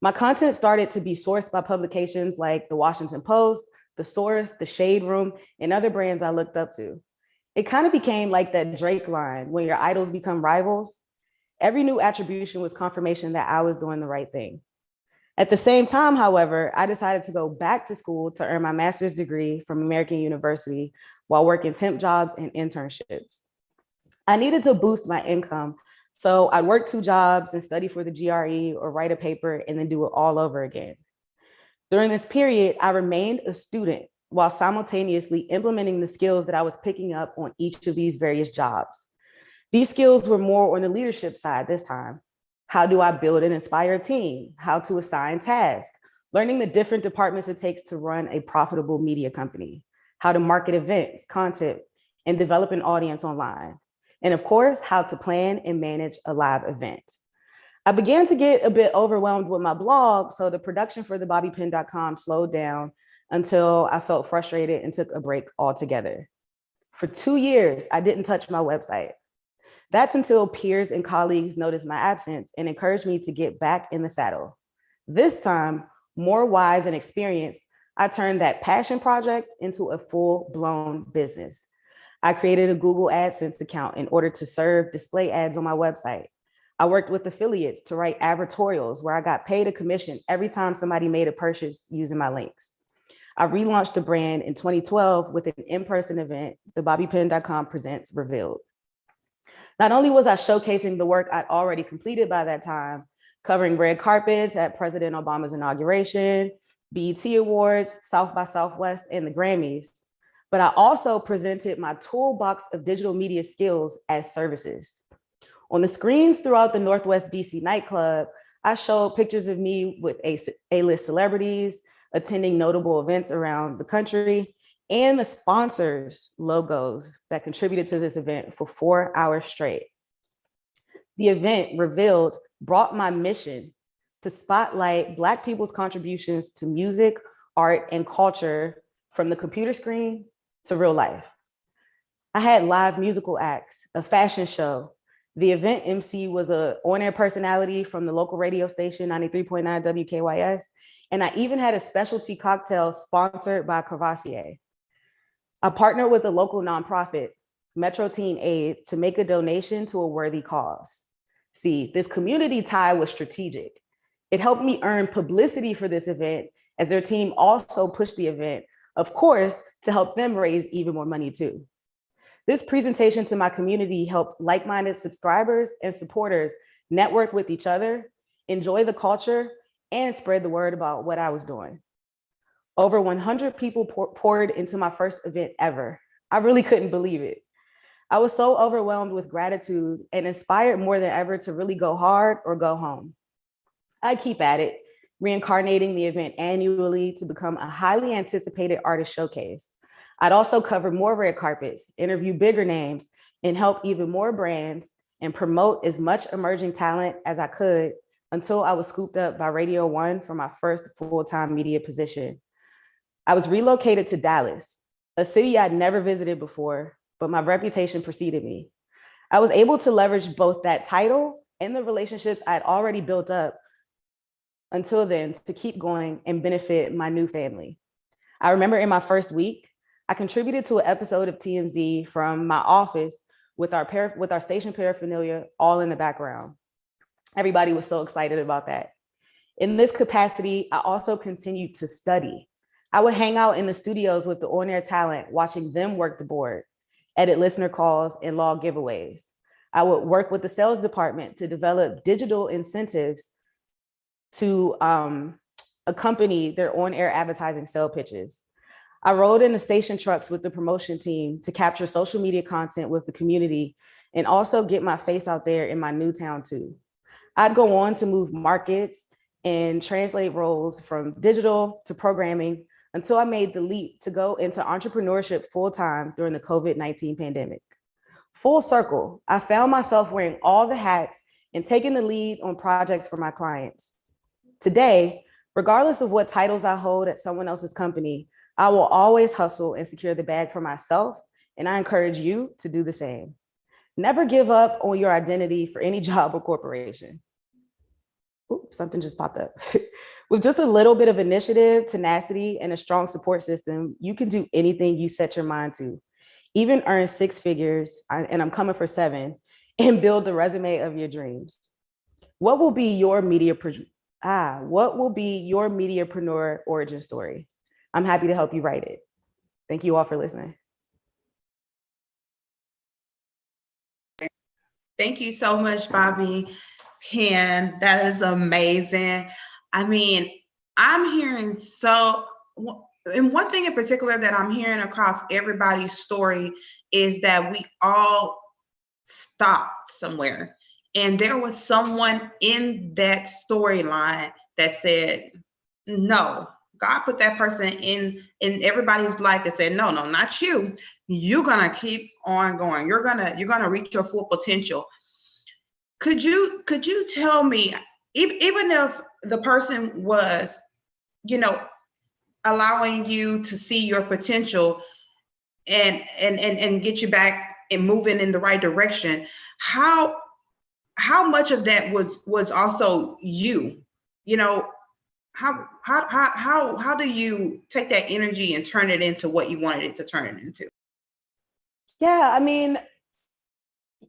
My content started to be sourced by publications like the Washington Post, The Source, The Shade Room, and other brands I looked up to. It kind of became like that Drake line, when your idols become rivals. Every new attribution was confirmation that I was doing the right thing. At the same time, however, I decided to go back to school to earn my master's degree from American University while working temp jobs and internships. I needed to boost my income, so I'd work 2 jobs and study for the GRE or write a paper and then do it all over again. During this period, I remained a student while simultaneously implementing the skills that I was picking up on each of these various jobs. These skills were more on the leadership side this time. How do I build and inspire a team? How to assign tasks? Learning the different departments it takes to run a profitable media company. How to market events, content, and develop an audience online. And of course, how to plan and manage a live event. I began to get a bit overwhelmed with my blog, so the production for thebobbypin.com slowed down until I felt frustrated and took a break altogether. For 2 years, I didn't touch my website. That's until peers and colleagues noticed my absence and encouraged me to get back in the saddle. This time, more wise and experienced, I turned that passion project into a full-blown business. I created a Google AdSense account in order to serve display ads on my website. I worked with affiliates to write advertorials where I got paid a commission every time somebody made a purchase using my links. I relaunched the brand in 2012 with an in-person event, thebobbypin.com Presents Revealed. Not only was I showcasing the work I'd already completed by that time, covering red carpets at President Obama's inauguration, BET Awards, South by Southwest, and the Grammys. But I also presented my toolbox of digital media skills as services. On the screens throughout the Northwest DC nightclub, I showed pictures of me with A-list celebrities, attending notable events around the country, and the sponsors' logos that contributed to this event for 4 hours straight. The event revealed brought my mission to spotlight Black people's contributions to music, art, and culture from the computer screen to real life. I had live musical acts, a fashion show. The event MC was an on-air personality from the local radio station, 93.9 WKYS, and I even had a specialty cocktail sponsored by Courvoisier. I partnered with a local nonprofit, Metro Teen Aid, to make a donation to a worthy cause. See, this community tie was strategic. It helped me earn publicity for this event, as their team also pushed the event, of course, to help them raise even more money too. This presentation to my community helped like-minded subscribers and supporters network with each other, enjoy the culture, and spread the word about what I was doing. Over 100 people poured into my first event ever. I really couldn't believe it. I was so overwhelmed with gratitude and inspired more than ever to really go hard or go home. I keep at it, reincarnating the event annually to become a highly anticipated artist showcase. I'd also cover more red carpets, interview bigger names, and help even more brands and promote as much emerging talent as I could until I was scooped up by Radio 1 for my first full-time media position. I was relocated to Dallas, a city I'd never visited before, but my reputation preceded me. I was able to leverage both that title and the relationships I'd already built up until then to keep going and benefit my new family. I remember in my first week, I contributed to an episode of TMZ from my office with our station paraphernalia all in the background. Everybody was so excited about that. In this capacity, I also continued to study. I would hang out in the studios with the on-air talent, watching them work the board, edit listener calls, and log giveaways. I would work with the sales department to develop digital incentives to accompany their on-air advertising sale pitches. I rode in the station trucks with the promotion team to capture social media content with the community and also get my face out there in my new town too. I'd go on to move markets and translate roles from digital to programming until I made the leap to go into entrepreneurship full-time during the COVID-19 pandemic. Full circle, I found myself wearing all the hats and taking the lead on projects for my clients. Today, regardless of what titles I hold at someone else's company, I will always hustle and secure the bag for myself, and I encourage you to do the same. Never give up on your identity for any job or corporation. Oops, something just popped up. With just a little bit of initiative, tenacity, and a strong support system, you can do anything you set your mind to. Even earn 6 figures, and I'm coming for 7, and build the resume of your dreams. What will be your mediapreneur origin story? I'm happy to help you write it. Thank you all for listening. Thank you so much, Bobby Penn. That is amazing. I mean, I'm hearing and one thing in particular that I'm hearing across everybody's story is that we all stopped somewhere. And there was someone in that storyline that said, no, God put that person in everybody's life that said, no, not you. You're gonna keep on going. You're gonna reach your full potential. Could you tell me, even if the person was, allowing you to see your potential and get you back and moving in the right direction, how much of that was also you? How do you take that energy and turn it into what you wanted it to turn it into? Yeah, I mean,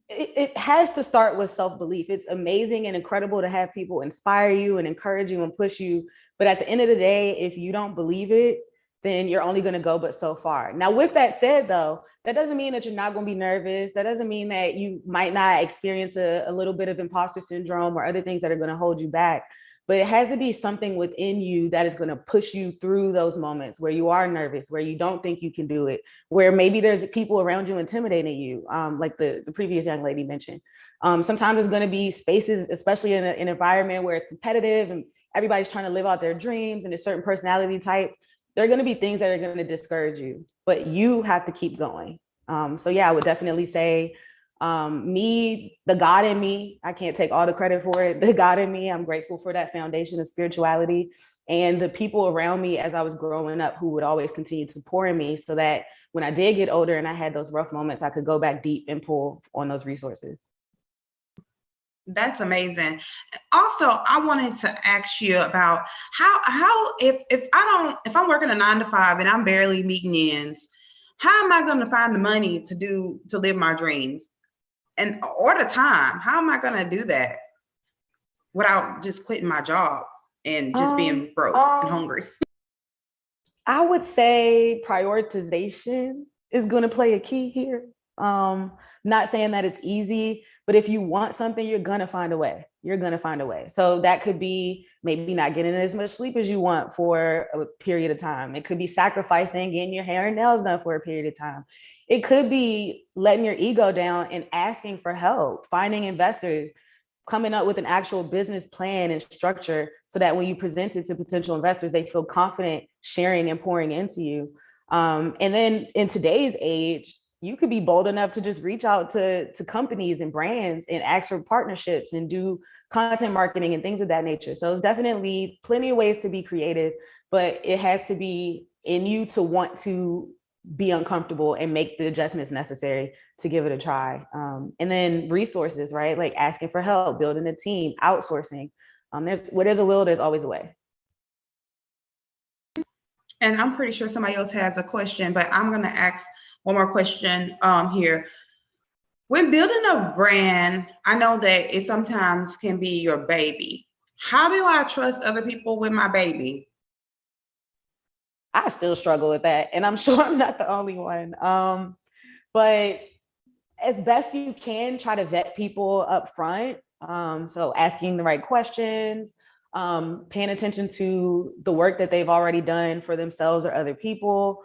it has to start with self-belief. It's amazing and incredible to have people inspire you and encourage you and push you. But at the end of the day, if you don't believe it, then you're only going to go but so far. Now, with that said, though, that doesn't mean that you're not going to be nervous. That doesn't mean that you might not experience a little bit of imposter syndrome or other things that are going to hold you back. But it has to be something within you that is going to push you through those moments where you are nervous, where you don't think you can do it, where maybe there's people around you intimidating you, like the previous young lady mentioned. Sometimes it's going to be spaces, especially in an environment where it's competitive and everybody's trying to live out their dreams and a certain personality types. There are going to be things that are going to discourage you, but you have to keep going. So yeah, I would definitely say me, the God in me, I can't take all the credit for it. The God in me, I'm grateful for that foundation of spirituality and the people around me as I was growing up who would always continue to pour in me so that when I did get older and I had those rough moments, I could go back deep and pull on those resources. That's amazing. Also, I wanted to ask you about how if I'm working a 9 to 5 and I'm barely meeting ends, how am I going to find the money to live my dreams or the time? How am I going to do that without just quitting my job and just being broke and hungry? I would say prioritization is going to play a key here. Not saying that it's easy, but if you want something, you're going to find a way. You're going to find a way. So that could be maybe not getting as much sleep as you want for a period of time. It could be sacrificing getting your hair and nails done for a period of time. It could be letting your ego down and asking for help, finding investors, coming up with an actual business plan and structure so that when you present it to potential investors, they feel confident sharing and pouring into you. And then in today's age, you could be bold enough to just reach out to companies and brands and ask for partnerships and do content marketing and things of that nature. So it's definitely plenty of ways to be creative, but it has to be in you to want to be uncomfortable and make the adjustments necessary to give it a try. And then resources, right? Like asking for help, building a team, outsourcing. Where there's a will, there's always a way. And I'm pretty sure somebody else has a question, but I'm going to ask one more question here. When building a brand, I know that it sometimes can be your baby. How do I trust other people with my baby? I still struggle with that, and I'm sure I'm not the only one. But as best you can, try to vet people up front. So asking the right questions, paying attention to the work that they've already done for themselves or other people.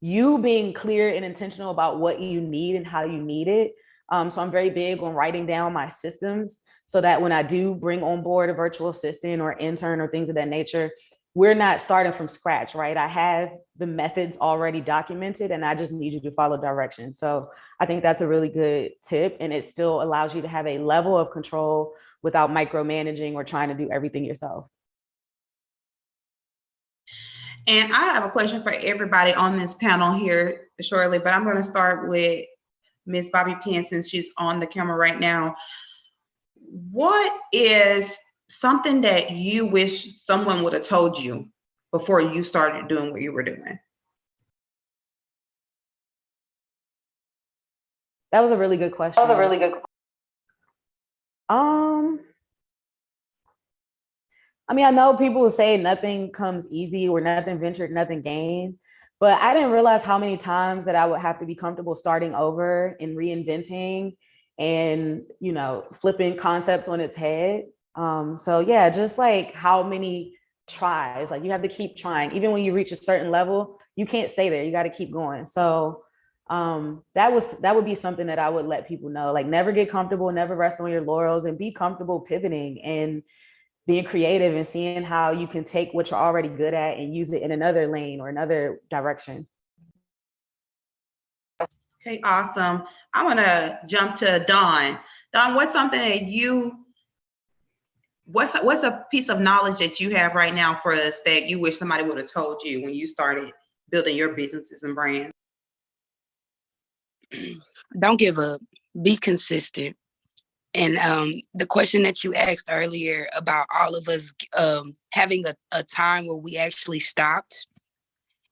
You being clear and intentional about what you need and how you need it. So I'm very big on writing down my systems so that when I do bring on board a virtual assistant or intern or things of that nature, we're not starting from scratch, right? I have the methods already documented and I just need you to follow directions. So I think that's a really good tip, and it still allows you to have a level of control without micromanaging or trying to do everything yourself. And I have a question for everybody on this panel here shortly, but I'm going to start with Miss Bobby Penn since she's on the camera right now. What is something that you wish someone would have told you before you started doing what you were doing? That was a really good question. I mean, I know people will say nothing comes easy or nothing ventured, nothing gained, but I didn't realize how many times that I would have to be comfortable starting over and reinventing and, you know, flipping concepts on its head. So yeah, just like how many tries, like you have to keep trying. Even when you reach a certain level, you can't stay there. You got to keep going. So that would be something that I would let people know, like never get comfortable, never rest on your laurels, and be comfortable pivoting and being creative and seeing how you can take what you're already good at and use it in another lane or another direction. Okay, awesome. I want to jump to Dawn. Dawn, what's something that what's a piece of knowledge that you have right now for us that you wish somebody would have told you when you started building your businesses and brands? Don't give up. Be consistent. And the question that you asked earlier about all of us having a time where we actually stopped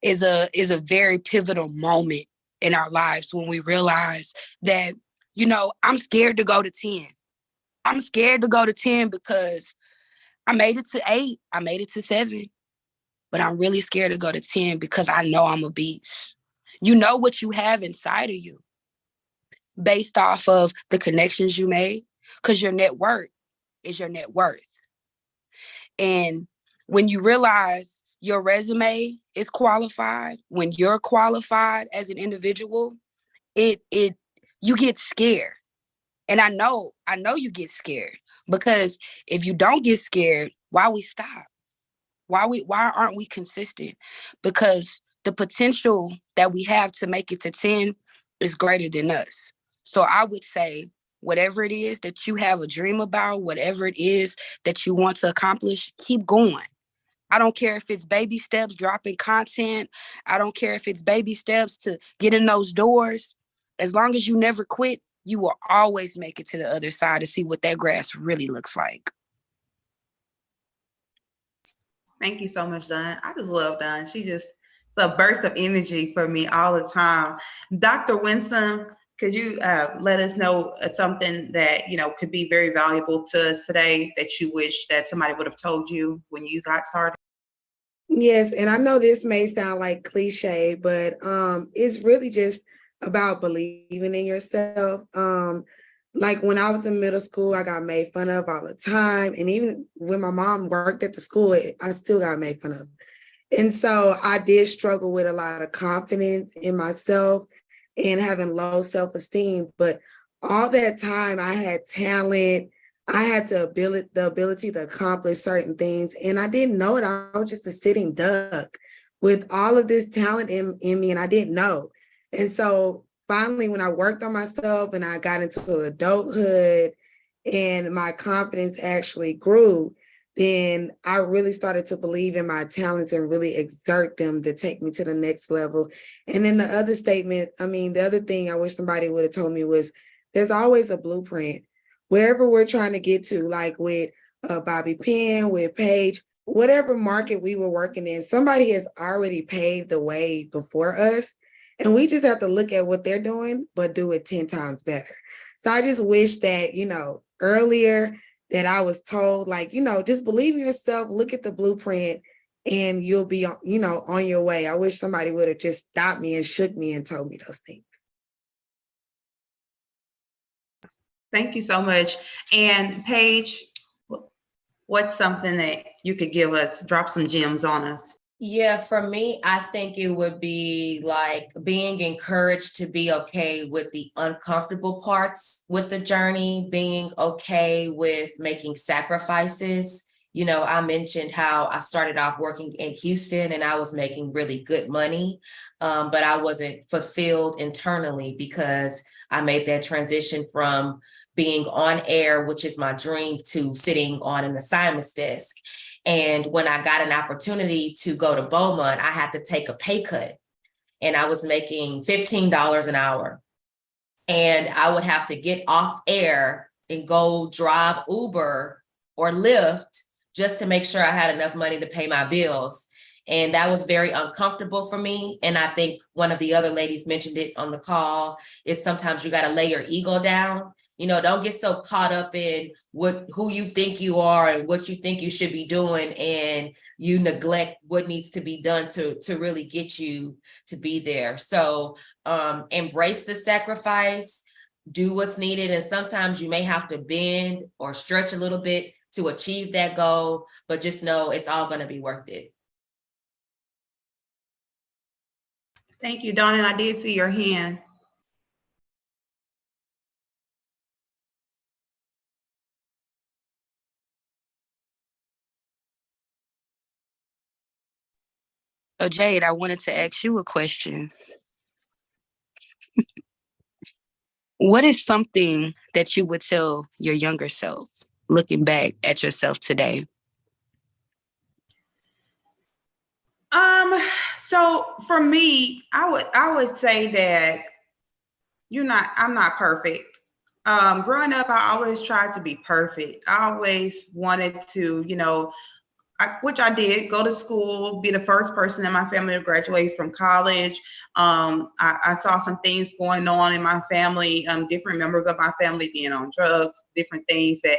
is a very pivotal moment in our lives when we realize that, you know, I'm scared to go to 10. I'm scared to go to 10 because I made it to 8. I made it to 7. but I'm really scared to go to 10 because I know I'm a beast. You know what you have inside of you based off of the connections you made, because your net worth is your net worth. And when you realize your resume is qualified, when you're qualified as an individual, it you get scared. And I know you get scared, because if you don't get scared, why we stop? Why aren't we consistent? Because the potential that we have to make it to 10 is greater than us. So I would say, whatever it is that you have a dream about, whatever it is that you want to accomplish, keep going. I don't care if it's baby steps, dropping content. I don't care if it's baby steps to get in those doors. As long as you never quit, you will always make it to the other side to see what that grass really looks like. Thank you so much, Dawn. I just love Dawn. It's a burst of energy for me all the time. Dr. Winsome, could you let us know something that could be very valuable to us today that you wish that somebody would have told you when you got started? Yes, and I know this may sound like cliche, but it's really just about believing in yourself. Like when I was in middle school, I got made fun of all the time. And even when my mom worked at the school, I still got made fun of. And so I did struggle with a lot of confidence in myself and having low self-esteem. But all that time I had talent. I had the ability to accomplish certain things. And I didn't know it. I was just a sitting duck with all of this talent in me, and I didn't know. And so finally, when I worked on myself and I got into adulthood and my confidence actually grew, then I really started to believe in my talents and really exert them to take me to the next level. And then the other thing I wish somebody would have told me was, there's always a blueprint. Wherever we're trying to get to, like with Bobby Penn, with Paige, whatever market we were working in, somebody has already paved the way before us. And we just have to look at what they're doing, but do it 10 times better. So I just wish that, earlier that I was told, just believe in yourself, look at the blueprint, and you'll be, on your way. I wish somebody would have just stopped me and shook me and told me those things. Thank you so much. And Paige, what's something that you could give us, drop some gems on us? Yeah, for me, I think it would be like being encouraged to be okay with the uncomfortable parts with the journey, being okay with making sacrifices. I mentioned how I started off working in Houston and I was making really good money, but I wasn't fulfilled internally because I made that transition from being on air, which is my dream, to sitting on an assignments desk. And when I got an opportunity to go to Beaumont, I had to take a pay cut, and I was making $15 an hour. And I would have to get off air and go drive Uber or Lyft just to make sure I had enough money to pay my bills. And that was very uncomfortable for me. And I think one of the other ladies mentioned it on the call, is sometimes you got to lay your ego down. Don't get so caught up in who you think you are and what you think you should be doing, and you neglect what needs to be done to really get you to be there. So embrace the sacrifice, do what's needed. And sometimes you may have to bend or stretch a little bit to achieve that goal, but just know it's all going to be worth it. Thank you, Dawn. And I did see your hand. So Jade, I wanted to ask you a question. What is something that you would tell your younger self, looking back at yourself today? So for me, I would say that I'm not perfect. Growing up, I always tried to be perfect. I always wanted to, which I did, go to school, be the first person in my family to graduate from college. I saw some things going on in my family, different members of my family being on drugs, different things that,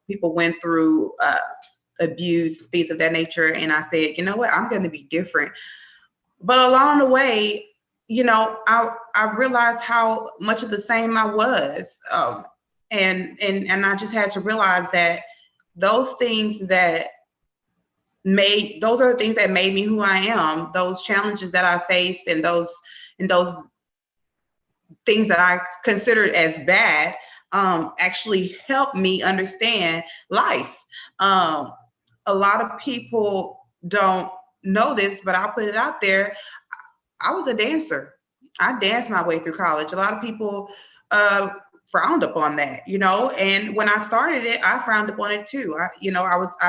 people went through abuse, things of that nature. And I said, you know what, I'm going to be different. But along the way, you know, I realized how much of the same I was. And I just had to realize that those things that those are the things that made me who I am. Those challenges that I faced and those things that I considered as bad actually helped me understand life. A lot of people don't know this, but I'll put it out there. I was a dancer. I danced my way through college. A lot of people frowned upon that, you know, and when I started it, I frowned upon it too. I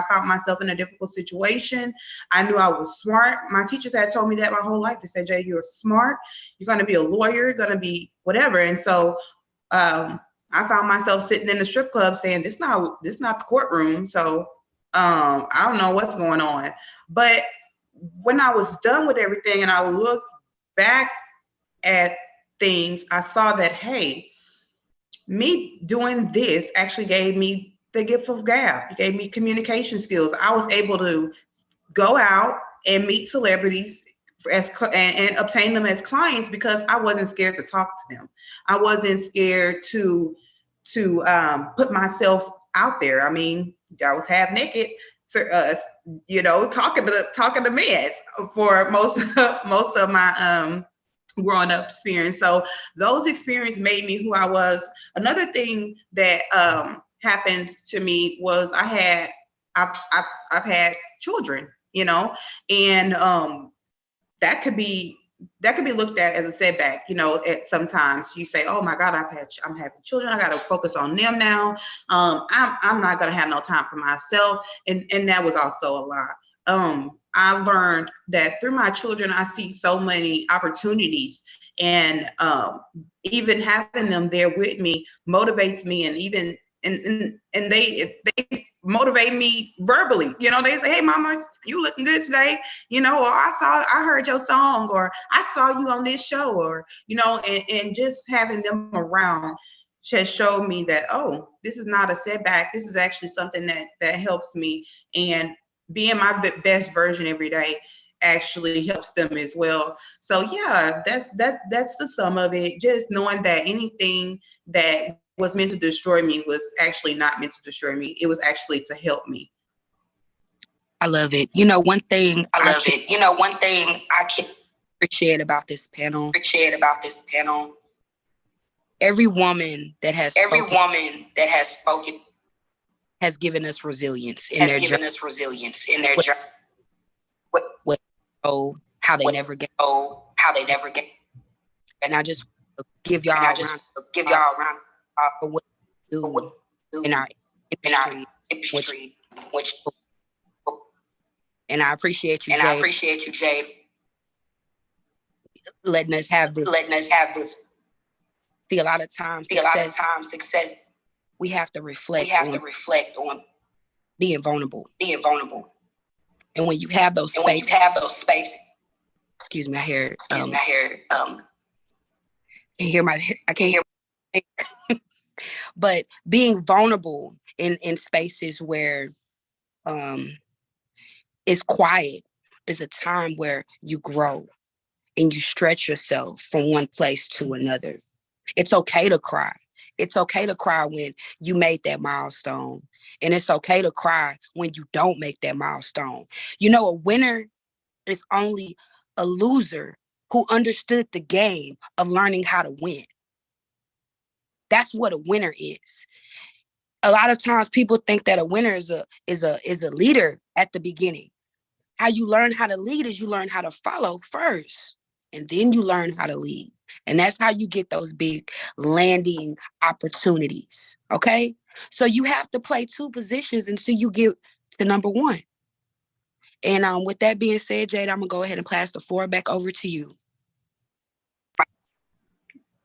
found myself in a difficult situation. I knew I was smart. My teachers had told me that my whole life. They said, Jay, you're smart. You're going to be a lawyer. You're going to be whatever. And so I found myself sitting in the strip club saying, this not the courtroom. So I don't know what's going on. But when I was done with everything and I looked back at things, I saw that, hey, me doing this actually gave me the gift of gab. It gave me communication skills. I was able to go out and meet celebrities and obtain them as clients because I wasn't scared to talk to them. I wasn't scared to put myself out there. I mean, I was half naked, you know, talking to men for most of my growing up experience. So those experiences made me who I was. Another thing that happened to me was I've had children, you know, and that could be looked at as a setback. You know, sometimes you say, oh my God, I'm having children. I got to focus on them now. I'm not going to have no time for myself. And that was also a lot. I learned that through my children, I see so many opportunities, and even having them there with me motivates me, and even and they motivate me verbally. You know, they say, hey mama, you looking good today, you know, or I heard your song, or I saw you on this show, or, you know, and just having them around just showed me that, oh, this is not a setback. This is actually something that helps me, and being my best version every day actually helps them as well. So yeah, that's the sum of it. Just knowing that anything that was meant to destroy me was actually not meant to destroy me. It was actually to help me. I love it. You know, one thing I can appreciate about this panel. Every woman that has spoken has given us resilience in their journey. How they never get. And I just give y'all a round for what you do in our industry, which and I appreciate you, Jay, letting us have this. See, a lot of times success, we have to reflect on being vulnerable. And when you have those spaces, excuse me, I can't hear. But being vulnerable in spaces where it's quiet is a time where you grow and you stretch yourself from one place to another. It's okay to cry. It's okay to cry when you made that milestone. And it's okay to cry when you don't make that milestone. You know, a winner is only a loser who understood the game of learning how to win. That's what a winner is. A lot of times people think that a winner is a leader at the beginning. How you learn how to lead is you learn how to follow first, and then you learn how to lead. And that's how you get those big landing opportunities. Okay. So you have to play two positions until you get to number one. And with that being said, Jade, I'm gonna go ahead and pass the floor back over to you.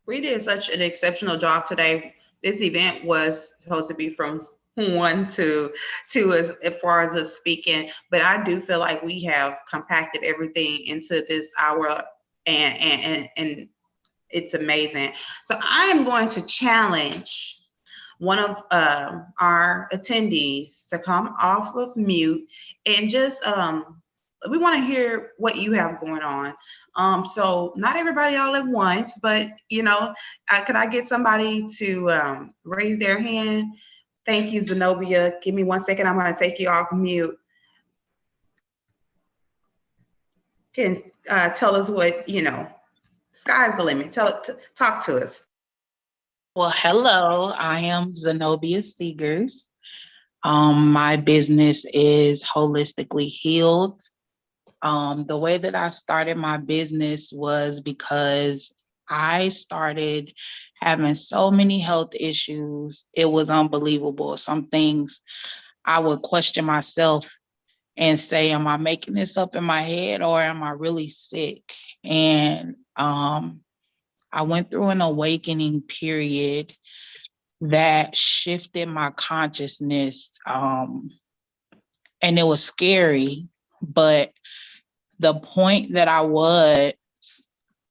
We did such an exceptional job today. This event was supposed to be from 1 to 2 as far as the speaking, but I do feel like we have compacted everything into this hour, and it's amazing. So I am going to challenge one of our attendees to come off of mute and just we want to hear what you have going on. So not everybody all at once, but could I get somebody to raise their hand? Thank you, Zenobia. Give me 1 second. I'm going to take you off mute. Can tell us what, sky's the limit. Talk to us. Well, hello, I am Zenobia Seegers. My business is Holistically Healed. The way that I started my business was because I started having so many health issues. It was unbelievable. Some things I would question myself and say, am I making this up in my head or am I really sick? And I went through an awakening period that shifted my consciousness. And it was scary, but the point that I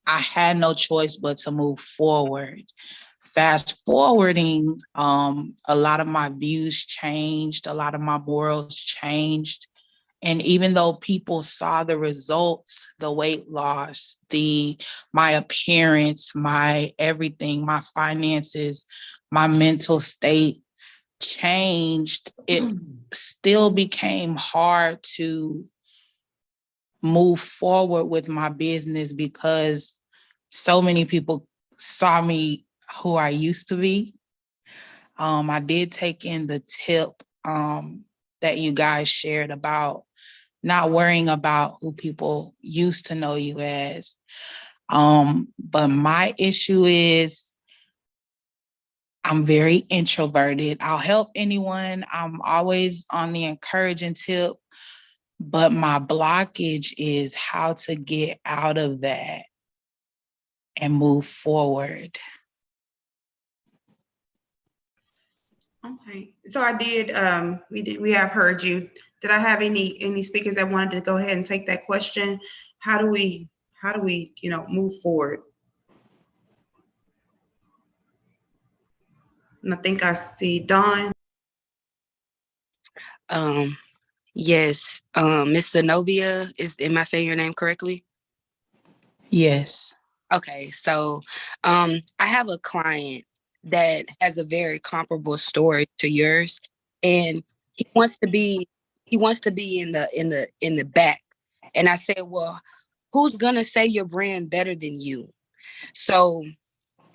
had no choice but to move forward. Fast forwarding, a lot of my views changed, a lot of my morals changed. And even though people saw the results, the weight loss, my appearance, my everything, my finances, my mental state changed, it still became hard to move forward with my business because so many people saw me who I used to be. I did take in the tip that you guys shared about not worrying about who people used to know you as. But my issue is I'm very introverted. I'll help anyone. I'm always on the encouraging tip, but my blockage is how to get out of that and move forward. Okay, so I did. We have heard you. Did I have any speakers that wanted to go ahead and take that question? How do we move forward? And I think I see Dawn. Yes. Miss Zenobia, am I saying your name correctly? Yes. Okay, so I have a client that has a very comparable story to yours, and he wants to be in the back. And I said, well, who's gonna say your brand better than you? So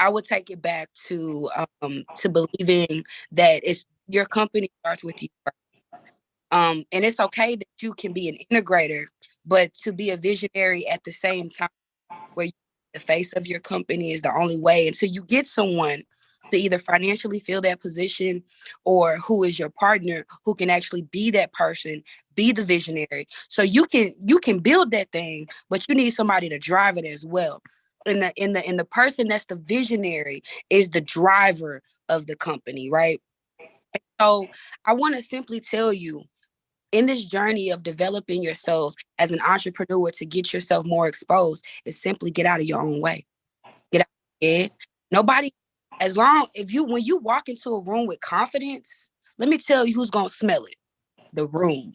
I would take it back to believing that it's your company starts with you. And it's okay that you can be an integrator, but to be a visionary at the same time, where the face of your company is the only way until you get someone to either financially fill that position or who is your partner who can actually be that person, be the visionary. So you can build that thing, but you need somebody to drive it as well. And the person that's the visionary is the driver of the company, right? So I want to simply tell you, in this journey of developing yourself as an entrepreneur to get yourself more exposed, is simply get out of your own way. Get out of your head. Nobody, when you walk into a room with confidence, let me tell you who's going to smell it. The room.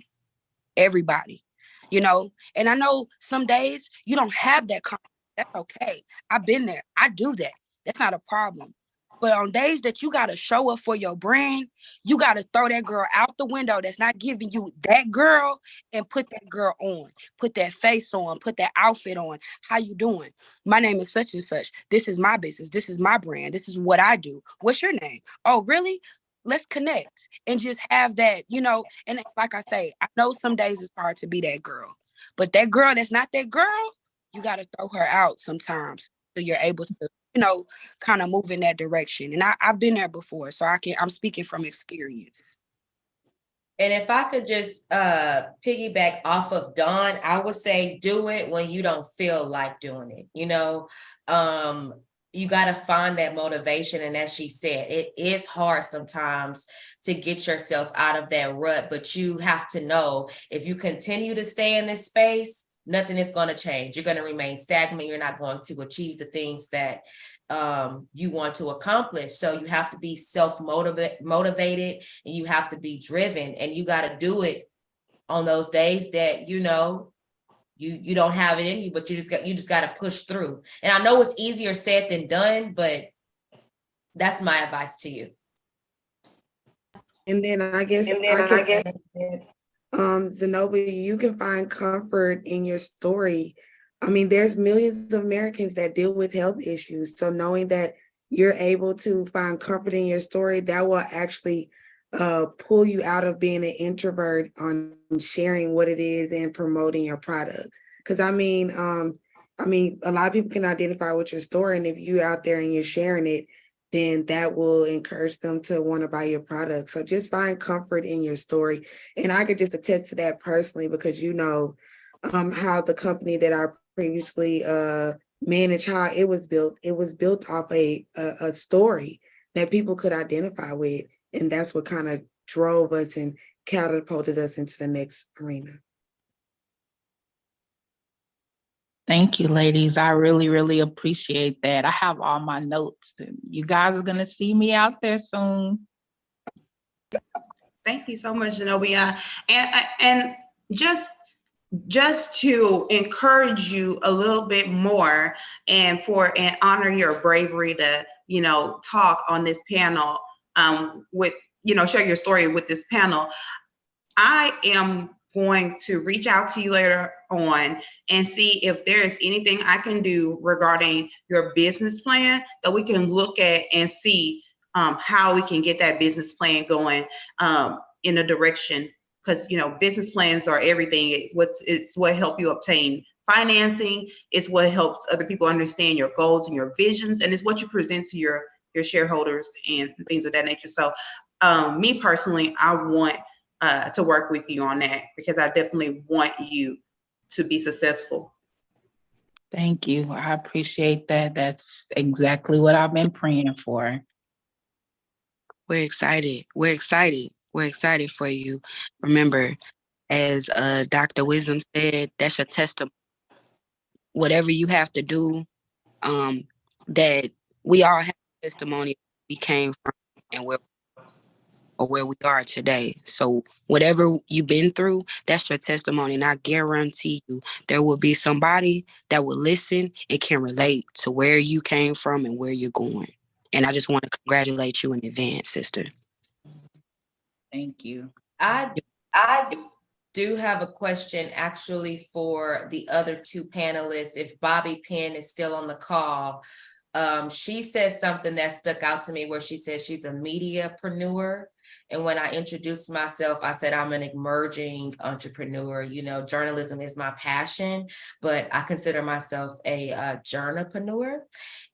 Everybody. And I know some days you don't have that confidence. That's okay. I've been there. I do that. That's not a problem. But on days that you got to show up for your brand, you got to throw that girl out the window that's not giving you that girl and put that girl on, put that face on, put that outfit on. How you doing? My name is such and such. This is my business. This is my brand. This is what I do. What's your name? Oh, really? Let's connect and just have that, and like I say, I know some days it's hard to be that girl, but that girl that's not that girl, you got to throw her out sometimes so you're able to kind of move in that direction. And I've been there before, so I'm speaking from experience. And if I could just piggyback off of Dawn, I would say do it when you don't feel like doing it. You got to find that motivation. And as she said, it is hard sometimes to get yourself out of that rut, but you have to know if you continue to stay in this space, nothing is going to change. You're going to remain stagnant. You're not going to achieve the things that you want to accomplish. So you have to be motivated, and you have to be driven, and you got to do it on those days that, you don't have it in you, but you just got to push through. And I know it's easier said than done, but that's my advice to you. And then I guess add that, Zenobia, you can find comfort in your story. I mean, there's millions of Americans that deal with health issues. So knowing that you're able to find comfort in your story, that will actually pull you out of being an introvert on sharing what it is and promoting your product. Because I mean, a lot of people can identify with your story, and if you're out there and you're sharing it, then that will encourage them to want to buy your product. So just find comfort in your story. And I could just attest to that personally, because how the company that I previously managed, how it was built. It was built off a story that people could identify with. And that's what kind of drove us and catapulted us into the next arena. Thank you, ladies. I really, really appreciate that. I have all my notes, and you guys are going to see me out there soon. Thank you so much, Zenobia. And just to encourage you a little bit more, and honor your bravery to, talk on this panel, share your story with this panel. I am going to reach out to you later on and see if there is anything I can do regarding your business plan that we can look at and see how we can get that business plan going in a direction, because business plans are everything. It's what helps you obtain financing. It's what helps other people understand your goals and your visions, and it's what you present to your shareholders and things of that nature. So me personally, I want to work with you on that, because I definitely want you to be successful. Thank you. I appreciate that. That's exactly what I've been praying for. We're excited. We're excited for you. Remember, as Dr. Wisdom said, that's your testimony. Whatever you have to do, that we all have a testimony we came from and where we are today. So whatever you've been through, that's your testimony. And I guarantee you there will be somebody that will listen and can relate to where you came from and where you're going. And I just want to congratulate you in advance, sister. Thank you. I do have a question actually for the other two panelists. If Bobby Penn is still on the call, she said something that stuck out to me, where she said she's a mediapreneur. And when I introduced myself, I said I'm an emerging entrepreneur. Journalism is my passion, but I consider myself a journalpreneur.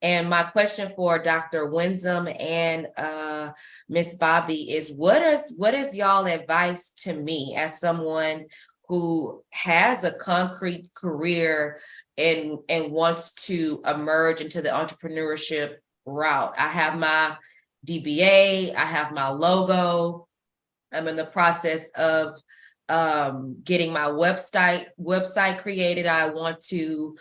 And my question for Dr. Winsome and Miss Bobby is, what is y'all advice to me as someone who has a concrete career and wants to emerge into the entrepreneurship route? I have my DBA, I have my logo. I'm in the process of getting my website created. I want to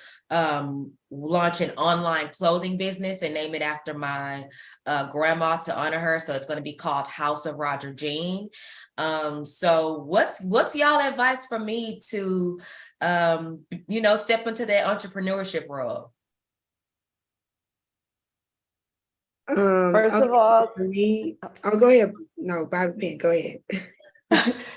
launch an online clothing business and name it after my grandma to honor her. So it's going to be called House of Roger Jean. So what's y'all advice for me to step into that entrepreneurship role? First of all, for me, I'll go ahead. No, Bobby Penn, go ahead.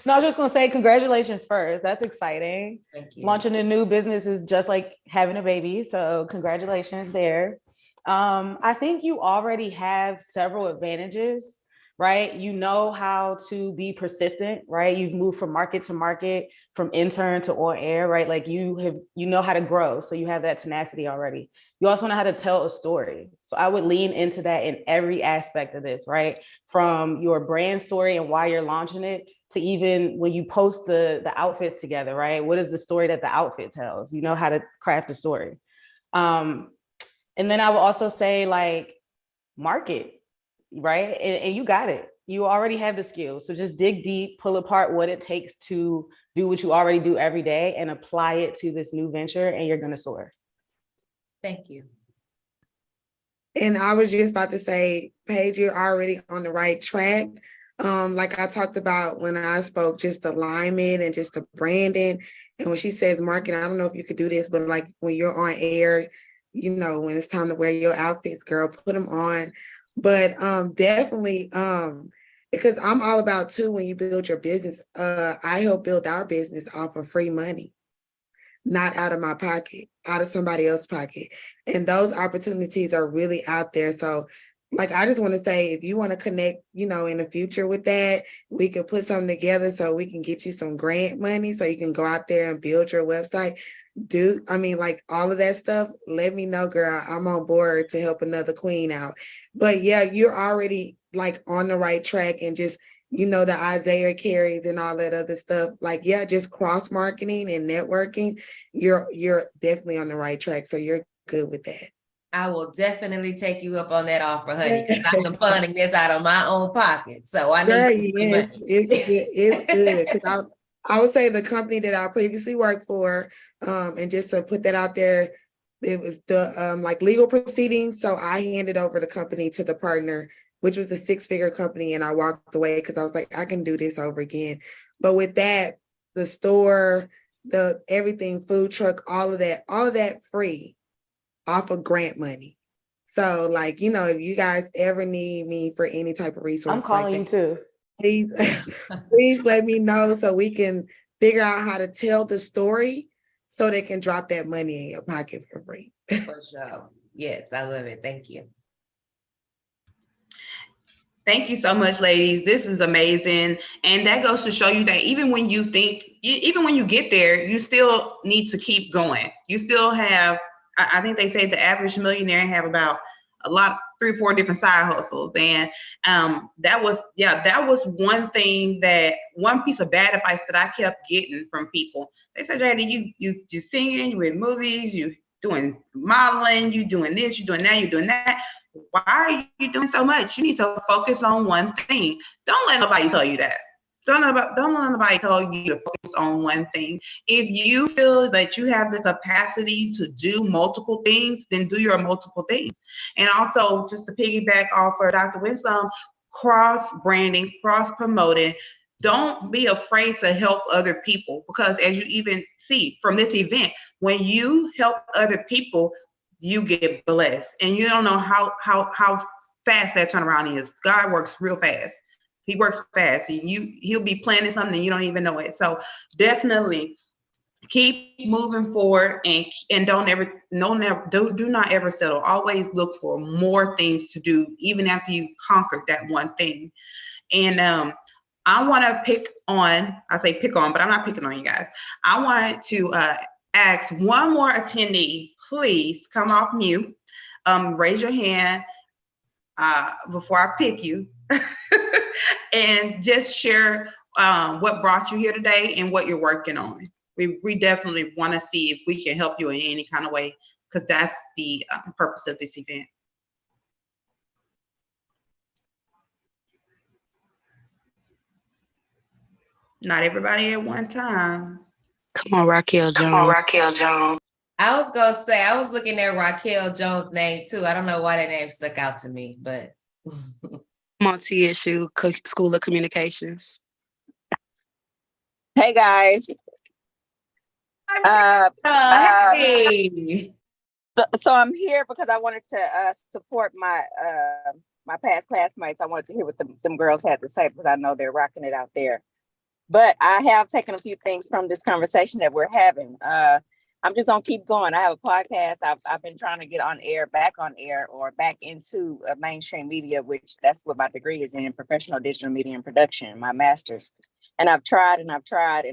No, I was just going to say congratulations first. That's exciting. Thank you. Launching a new business is just like having a baby. So congratulations there. I think you already have several advantages, right? You know how to be persistent, right? You've moved from market to market, from intern to on air, right? Like you know how to grow. So you have that tenacity already. You also know how to tell a story. So I would lean into that in every aspect of this, right? From your brand story and why you're launching it, to even when you post the outfits together, right? What is the story that the outfit tells? You know how to craft a story. And then I would also say, like, market, right? And you got it. You already have the skills. So just dig deep, pull apart what it takes to do what you already do every day and apply it to this new venture, and you're going to soar. Thank you. And I was just about to say, Paige, you're already on the right track. Like I talked about when I spoke, just alignment and just the branding. And when she says marketing, I don't know if you could do this, but like when you're on air, you know, when it's time to wear your outfits, girl, put them on. But definitely, because I'm all about too, when you build your business, I help build our business off of free money, not out of my pocket, out of somebody else's pocket. And those opportunities are really out there. So like, I just want to say, if you want to connect, you know, in the future with that, we could put something together so we can get you some grant money so you can go out there and build your website. Like all of that stuff, let me know, girl. I'm on board to help another queen out. But yeah, you're already like on the right track, and just, you know, the Isaiah carries and all that other stuff. Like, yeah, just cross marketing and networking. You're definitely on the right track. So you're good with that. I will definitely take you up on that offer, honey, because I'm funding this out of my own pocket. So I need yes, it's good. It's good. Because I would say the company that I previously worked for, and just to put that out there, it was the like legal proceedings. So I handed over the company to the partner, which was a 6-figure company, and I walked away because I was like, I can do this over again. But with that, the store, the everything, food truck, all of that free, off of grant money. So like, you know, if you guys ever need me for any type of resource, I'm calling you too. Please, please let me know so we can figure out how to tell the story so they can drop that money in your pocket for free. For sure. Yes, I love it. Thank you. Thank you so much, ladies. This is amazing. And that goes to show you that even when you get there, you still need to keep going. You still have, I think they say the average millionaire have about 3 or 4 different side hustles. And that was one piece of bad advice that I kept getting from people. They said, Jada, you singing, you in movies, you doing modeling, you doing this, you doing that, you doing that. Why are you doing so much? You need to focus on one thing. Don't let nobody tell you that. Don't let nobody tell you to focus on one thing. If you feel that you have the capacity to do multiple things, then do your multiple things. And also, just to piggyback off of Dr. Winslow, cross-branding, cross-promoting. Don't be afraid to help other people, because as you even see from this event, when you help other people, you get blessed, and you don't know how fast that turnaround is. God works real fast. He works fast. He'll be planning something and you don't even know it. So definitely keep moving forward, and do not ever settle. Always look for more things to do, even after you've conquered that one thing. And I want to pick on, but I'm not picking on you guys. I wanted to ask one more attendee. Please come off mute, raise your hand before I pick you, and just share what brought you here today and what you're working on. We definitely want to see if we can help you in any kind of way, because that's the purpose of this event. Not everybody at one time. Come on, Raquel Jones. I was going to say, I was looking at Raquel Jones' name too. I don't know why that name stuck out to me, but. Come on, TSU School of Communications. Hey, guys. Hey. So I'm here because I wanted to support my my past classmates. I wanted to hear what them girls had to say, because I know they're rocking it out there. But I have taken a few things from this conversation that we're having. I'm just gonna keep going. I have a podcast. I've been trying to get back on air, or back into mainstream media, which that's what my degree is in, professional digital media and production, my master's. And I've tried, and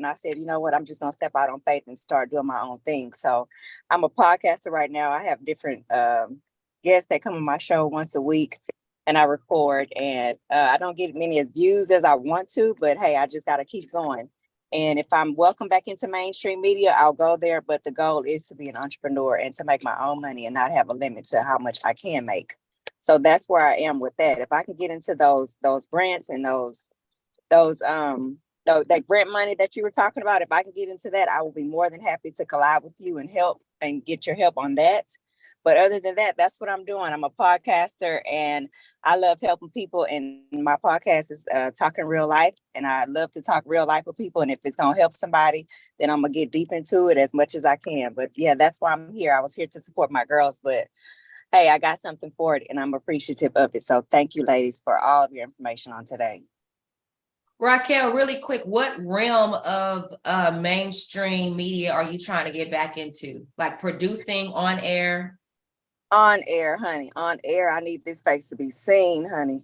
I said, you know what, I'm just gonna step out on faith and start doing my own thing. So I'm a podcaster right now. I have different guests that come on my show once a week, and I record, and I don't get many as views as I want to, but hey, I just got to keep going. And if I'm welcome back into mainstream media, I'll go there. But the goal is to be an entrepreneur and to make my own money and not have a limit to how much I can make. So that's where I am with that. If I can get into those grants and that grant money that you were talking about, if I can get into that, I will be more than happy to collab with you and help and get your help on that. But other than that, that's what I'm doing. I'm a podcaster and I love helping people. And my podcast is Talking Real Life. And I love to talk real life with people. And if it's going to help somebody, then I'm going to get deep into it as much as I can. But yeah, that's why I'm here. I was here to support my girls. But hey, I got something for it and I'm appreciative of it. So thank you, ladies, for all of your information on today. Raquel, really quick, what realm of mainstream media are you trying to get back into? Like producing on air? On air, honey. On air. I need this face to be seen, honey.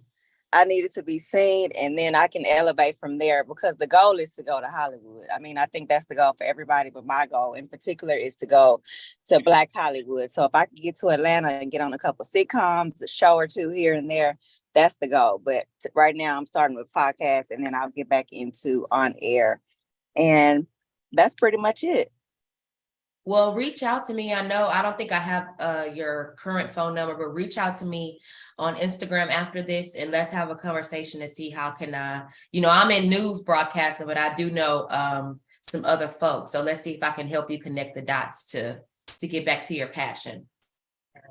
I need it to be seen, and then I can elevate from there because the goal is to go to Hollywood. I mean, I think that's the goal for everybody, but my goal in particular is to go to Black Hollywood. So if I can get to Atlanta and get on a couple sitcoms, a show or two here and there, that's the goal. But right now I'm starting with podcasts, and then I'll get back into on air. And that's pretty much it. Well, reach out to me. I know I don't think I have your current phone number, but reach out to me on Instagram after this and let's have a conversation to see how can I, I'm in news broadcasting, but I do know some other folks. So let's see if I can help you connect the dots to get back to your passion.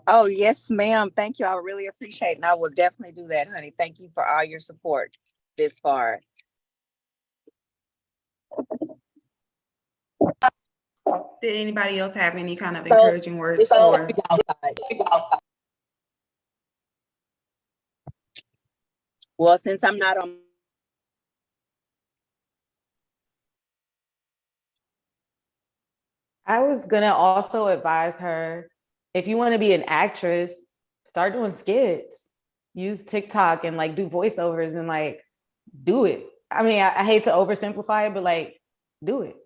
Oh, yes, ma'am. Thank you. I really appreciate it. And I will definitely do that, honey. Thank you for all your support this far. Did anybody else have any kind of encouraging words for? Well, since I'm not on. I was gonna also advise her, if you want to be an actress, start doing skits. Use TikTok and like do voiceovers and like do it. I mean, I hate to oversimplify it, but like do it.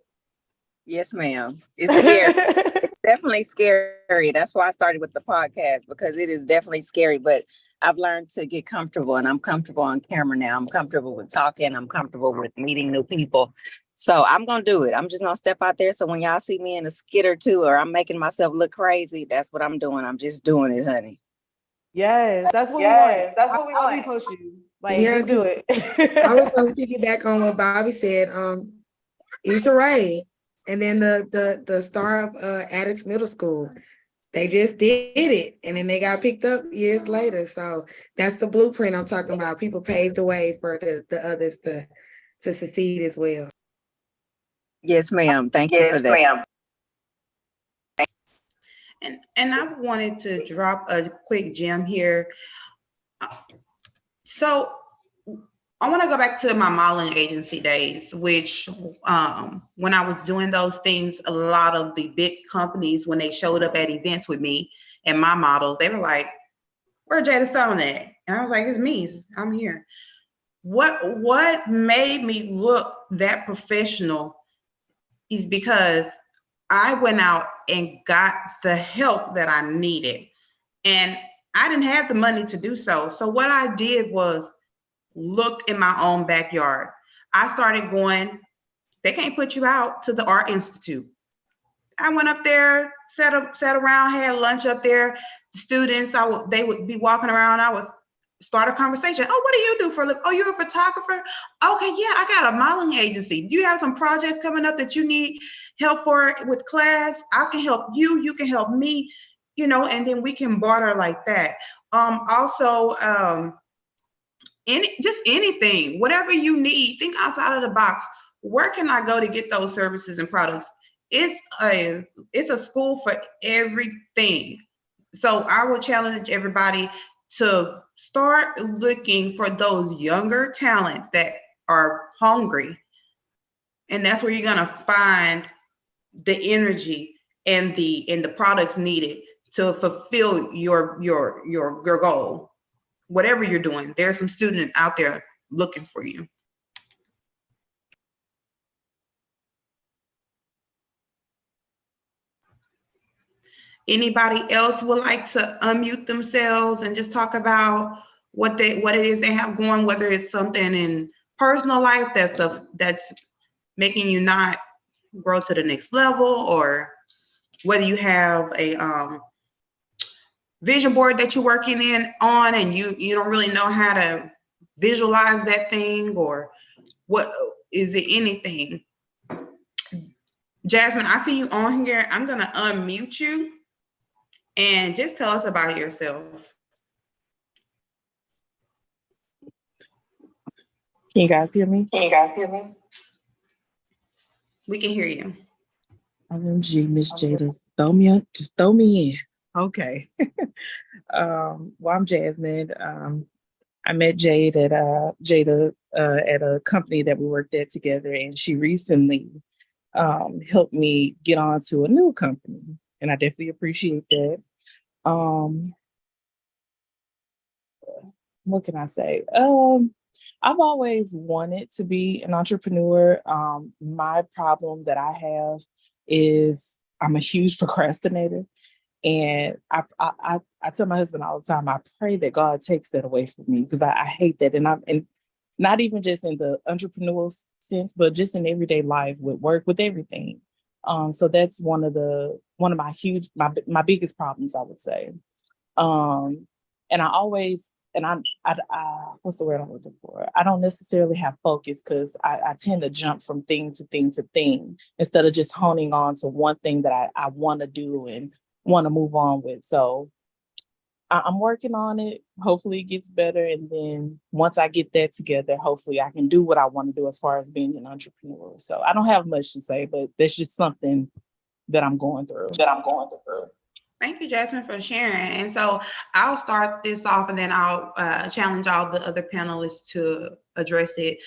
Yes, ma'am. It's scary. It's definitely scary. That's why I started with the podcast, because it is definitely scary. But I've learned to get comfortable, and I'm comfortable on camera now. I'm comfortable with talking. I'm comfortable with meeting new people. So I'm going to do it. I'm just going to step out there. So when y'all see me in a skit or two, or I'm making myself look crazy, that's what I'm doing. I'm just doing it, honey. Yes, that's what we want. That's what we want. I'll repost you. Like, Yeah, just do it. I was going to piggyback on what Bobby said. Issa Rae, and then the star of Addicts Middle School, they just did it, and then they got picked up years later. So that's the blueprint I'm talking about. People paved the way for the others to succeed as well. Yes, ma'am. Thank you for that. Ma'am. And I wanted to drop a quick gem here. So I want to go back to my modeling agency days, which when I was doing those things, a lot of the big companies, when they showed up at events with me and my models, they were like, "Where Jada Stone at?" And I was like, "It's me. I'm here." What made me look that professional is because I went out and got the help that I needed. And I didn't have the money to do so. So what I did was look in my own backyard. I started going, they can't put you out, to the Art Institute. I went up there, sat around, had lunch up there. The students, they would be walking around. I would start a conversation. "Oh, what do you do for a living? Oh, you're a photographer? Okay, yeah, I got a modeling agency. Do you have some projects coming up that you need help for with class? I can help you. You can help me, and then we can barter like that." Also, just anything, whatever you need, think outside of the box. Where can I go to get those services and products? It's a school for everything. So I would challenge everybody to start looking for those younger talents that are hungry. And that's where you're gonna find the energy and the products needed to fulfill your goal. Whatever you're doing, there's some student out there looking for you. Anybody else would like to unmute themselves and just talk about what it is they have going, whether it's something in personal life that's making you not grow to the next level, or whether you have vision board that you're working on and you don't really know how to visualize that thing, or what is it, anything? Jasmine, I see you on here. I'm going to unmute you and just tell us about yourself. Can you guys hear me? We can hear you. OMG, Miss Jada, throw me in. Okay. Well, I'm Jasmine. I met Jada at a company that we worked at together, and she recently helped me get on to a new company, and I definitely appreciate that. What can I say? I've always wanted to be an entrepreneur. My problem that I have is I'm a huge procrastinator. And I tell my husband all the time, I pray that God takes that away from me, because I hate that. And not even just in the entrepreneurial sense, but just in everyday life, with work, with everything. So that's one of my biggest problems, I would say. And I always, and I what's the word I'm looking for? I don't necessarily have focus, because I tend to jump from thing to thing to thing, instead of just honing on to one thing that I want to do and want to move on with. So I'm working on it. Hopefully it gets better. And then once I get that together, hopefully I can do what I want to do as far as being an entrepreneur. So I don't have much to say, but that's just something that I'm going through. Thank you, Jasmine, for sharing. And so I'll start this off, and then I'll challenge all the other panelists to address it.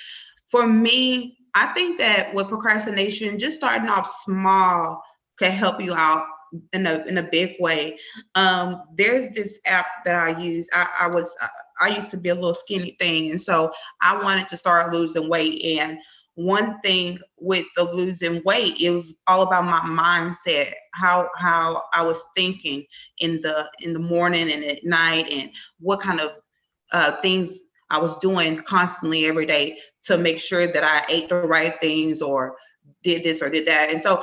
For me, I think that with procrastination, just starting off small can help you out in a big way. There's this app that I use. I used to be a little skinny thing, and so I wanted to start losing weight. And one thing with the losing weight, it was all about my mindset, how I was thinking in the morning and at night, and what kind of things I was doing constantly every day to make sure that I ate the right things or did this or did that. And so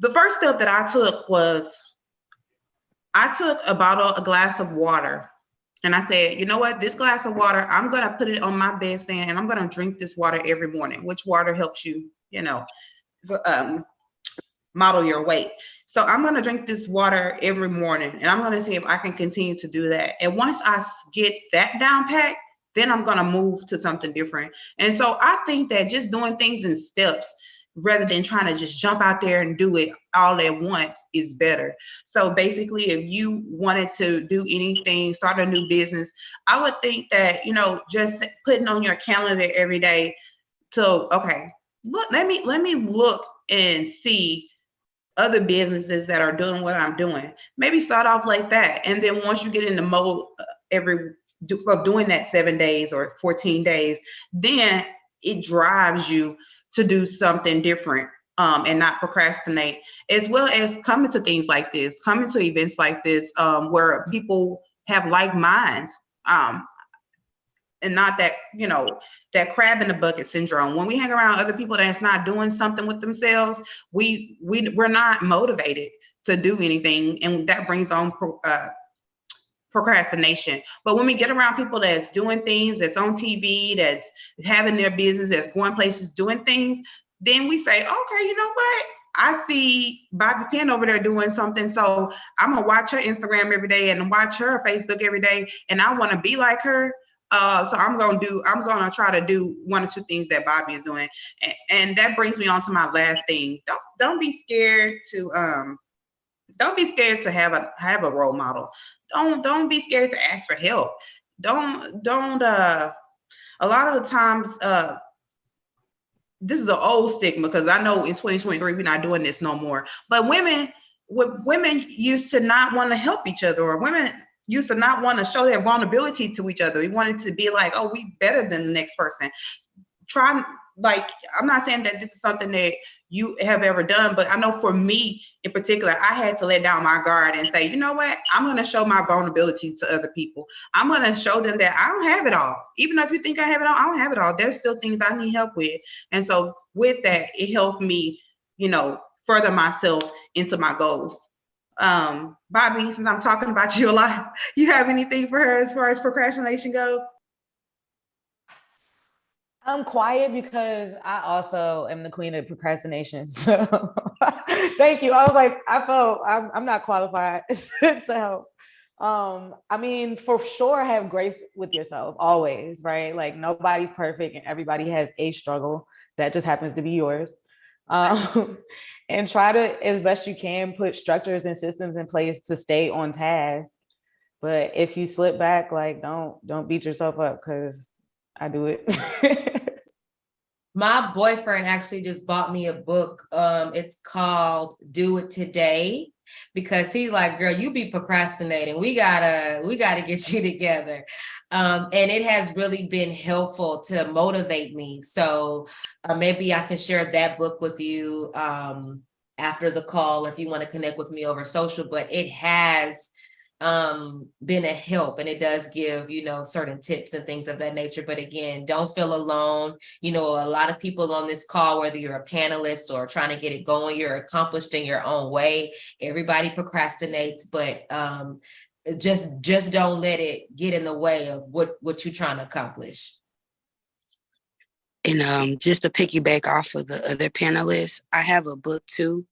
the first step that I took was I took a glass of water, and I said, you know what, this glass of water, I'm going to put it on my bedstand, and I'm going to drink this water every morning, which water helps you, model your weight. So I'm going to drink this water every morning, and I'm going to see if I can continue to do that. And once I get that down pat, then I'm going to move to something different. And so I think that just doing things in steps rather than trying to just jump out there and do it all at once is better. So basically, if you wanted to do anything, start a new business, I would think that, just putting on your calendar every day to, okay, look, let me look and see other businesses that are doing what I'm doing. Maybe start off like that. And then once you get in the mode of doing that 7 days or 14 days, then it drives you to do something different and not procrastinate, as well as coming to things like this, coming to events like this where people have like minds and not that, that crab in the bucket syndrome. When we hang around other people that's not doing something with themselves, we're not motivated to do anything, and that brings on procrastination. But when we get around people that's doing things, that's on TV, that's having their business, that's going places, doing things, then we say, okay, you know what? I see Bobby Penn over there doing something, so I'm gonna watch her Instagram every day and watch her Facebook every day, and I want to be like her. So I'm gonna try to do one or two things that Bobby is doing, and that brings me on to my last thing. Don't be scared to have a role model. Don't be scared to ask for help. Don't a lot of the times this is an old stigma, because I know in 2023 we're not doing this no more. But women used to not want to help each other, or women used to not want to show their vulnerability to each other. We wanted to be like, oh, we better than the next person. I'm not saying that this is something that you have ever done, but I know for me in particular, I had to let down my guard and say, you know what, I'm going to show my vulnerability to other people. I'm going to show them that I don't have it all. Even though if you think I have it all, I don't have it all. There's still things I need help with. And so with that, it helped me, further myself into my goals. Bobby, since I'm talking about you a lot, you have anything for her as far as procrastination goes? I'm quiet because I also am the queen of procrastination. So thank you. I was like, I'm not qualified to help. I mean, for sure, have grace with yourself always, right? Like nobody's perfect and everybody has a struggle that just happens to be yours. And try to, as best you can, put structures and systems in place to stay on task. But if you slip back, like don't beat yourself up because I do it. My boyfriend actually just bought me a book. It's called Do It Today, because he's like, girl, you be procrastinating. We gotta get you together. And it has really been helpful to motivate me. So maybe I can share that book with you after the call, or if you want to connect with me over social. But it has been a help, and it does give, certain tips and things of that nature. But again, don't feel alone. A lot of people on this call, whether you're a panelist or trying to get it going, you're accomplished in your own way. Everybody procrastinates, but just don't let it get in the way of what you're trying to accomplish. And just to piggyback off of the other panelists, I have a book too.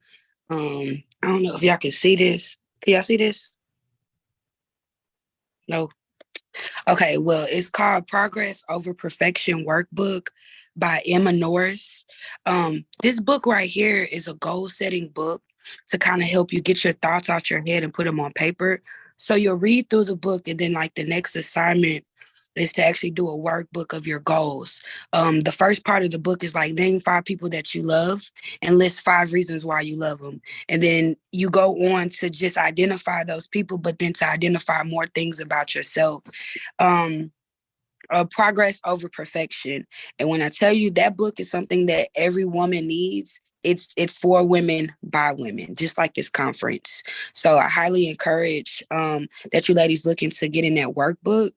I don't know if y'all can see this. Can y'all see this? No. Okay, well, it's called Progress Over Perfection Workbook by Emma Norris. This book right here is a goal-setting book to kind of help you get your thoughts out your head and put them on paper. So you'll read through the book, and then like the next assignment is to actually do a workbook of your goals. The first part of the book is like name 5 people that you love and list 5 reasons why you love them. And then you go on to just identify those people, but then to identify more things about yourself. Progress over perfection. And when I tell you that book is something that every woman needs, it's for women by women, just like this conference. So I highly encourage that you ladies look into getting that workbook.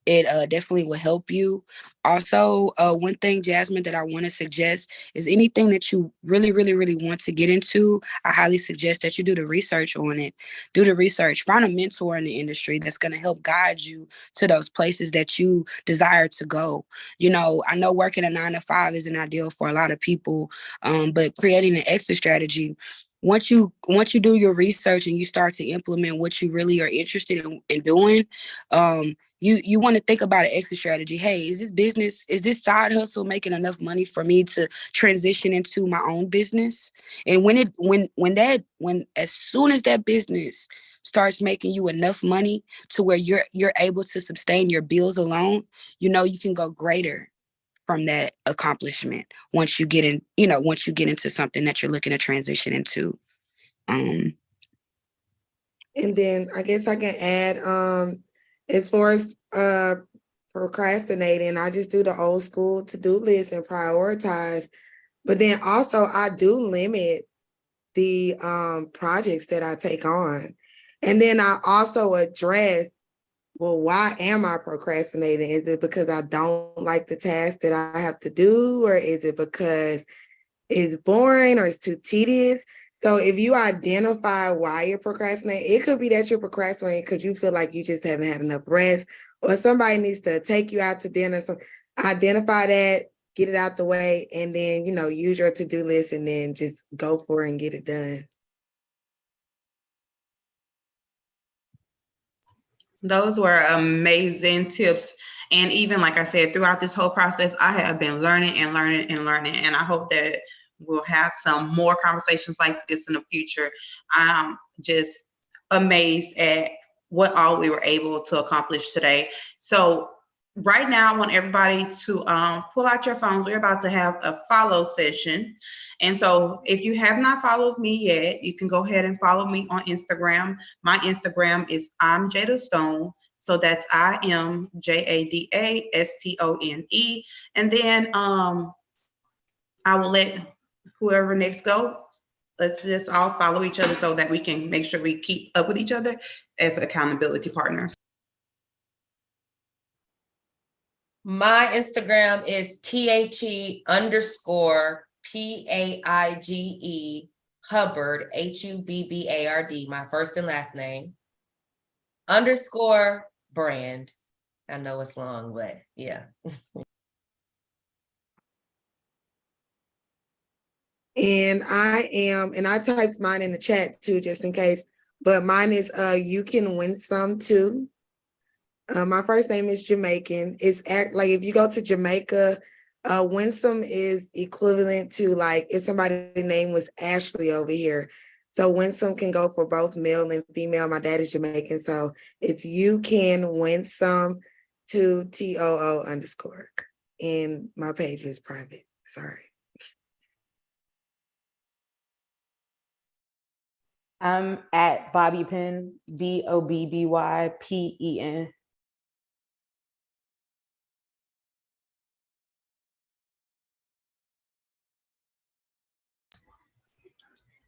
It definitely will help you. Also, one thing, Jasmine, that I want to suggest is anything that you really, really, really want to get into, I highly suggest that you do the research on it. Do the research. Find a mentor in the industry that's going to help guide you to those places that you desire to go. I know working a 9 to 5 isn't ideal for a lot of people, but creating an exit strategy, once you do your research and you start to implement what you really are interested in doing, you want to think about an exit strategy. Hey, is this side hustle making enough money for me to transition into my own business? And as soon as that business starts making you enough money to where you're able to sustain your bills alone, you can go greater from that accomplishment once you get into something that you're looking to transition into. And then I guess I can add, as far as procrastinating, I just do the old school to-do list and prioritize. But then also I do limit the projects that I take on. And then I also address, well, why am I procrastinating? Is it because I don't like the task that I have to do? Or is it because it's boring or it's too tedious? So if you identify why you're procrastinating, it could be that you're procrastinating because you feel like you just haven't had enough rest, or somebody needs to take you out to dinner. So identify that, get it out the way, and then, use your to-do list and then just go for it and get it done. Those were amazing tips. And even like I said, throughout this whole process, I have been learning and learning and learning. And I hope that we'll have some more conversations like this in the future. I'm just amazed at what all we were able to accomplish today. So right now, I want everybody to pull out your phones. We're about to have a follow session. And so if you have not followed me yet, you can go ahead and follow me on Instagram. My Instagram is I'm Jada Stone. So that's IMJADASTONE. And then I will let whoever next go. Let's just all follow each other so that we can make sure we keep up with each other as accountability partners. My Instagram is THE_PAIGE Hubbard, Hubbard, my first and last name, _brand. I know it's long, but yeah. And I typed mine in the chat too, just in case, but mine is You Can Win Some Too. My first name is Jamaican. It's like if you go to Jamaica, Winsome is equivalent to like if somebody's name was Ashley over here. So Winsome can go for both male and female. My dad is Jamaican, so it's You Can Win Some to TOO_. And my page is private. Sorry. I'm at Bobby Pen, BOBBYPEN.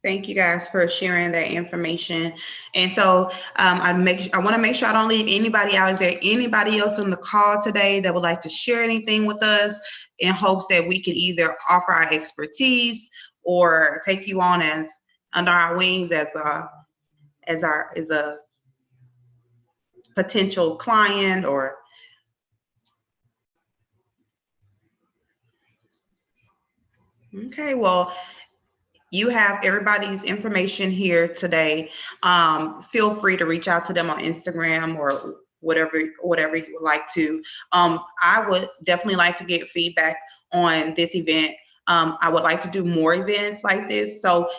Thank you guys for sharing that information. And so I want to make sure I don't leave anybody out. Is there anybody else on the call today that would like to share anything with us in hopes that we can either offer our expertise or take you on as under our wings as a potential client or okay, well, you have everybody's information here today. Feel free to reach out to them on Instagram or whatever you would like to. I would definitely like to get feedback on this event. I would like to do more events like this. So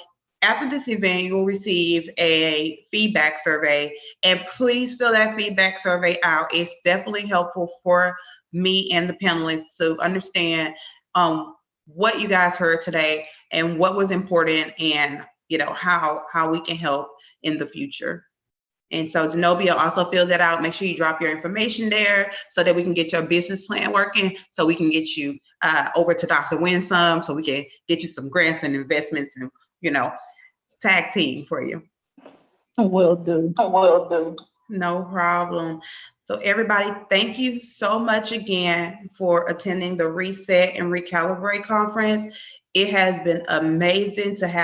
after this event, you will receive a feedback survey, and please fill that feedback survey out. It's definitely helpful for me and the panelists to understand what you guys heard today and what was important, and how we can help in the future. And so Zenobia, also fill that out. Make sure you drop your information there so that we can get your business plan working, so we can get you over to Dr. Winsome, so we can get you some grants and investments and tag team for you. Will do. No problem. So everybody, thank you so much again for attending the Reset and Recalibrate conference. It has been amazing to have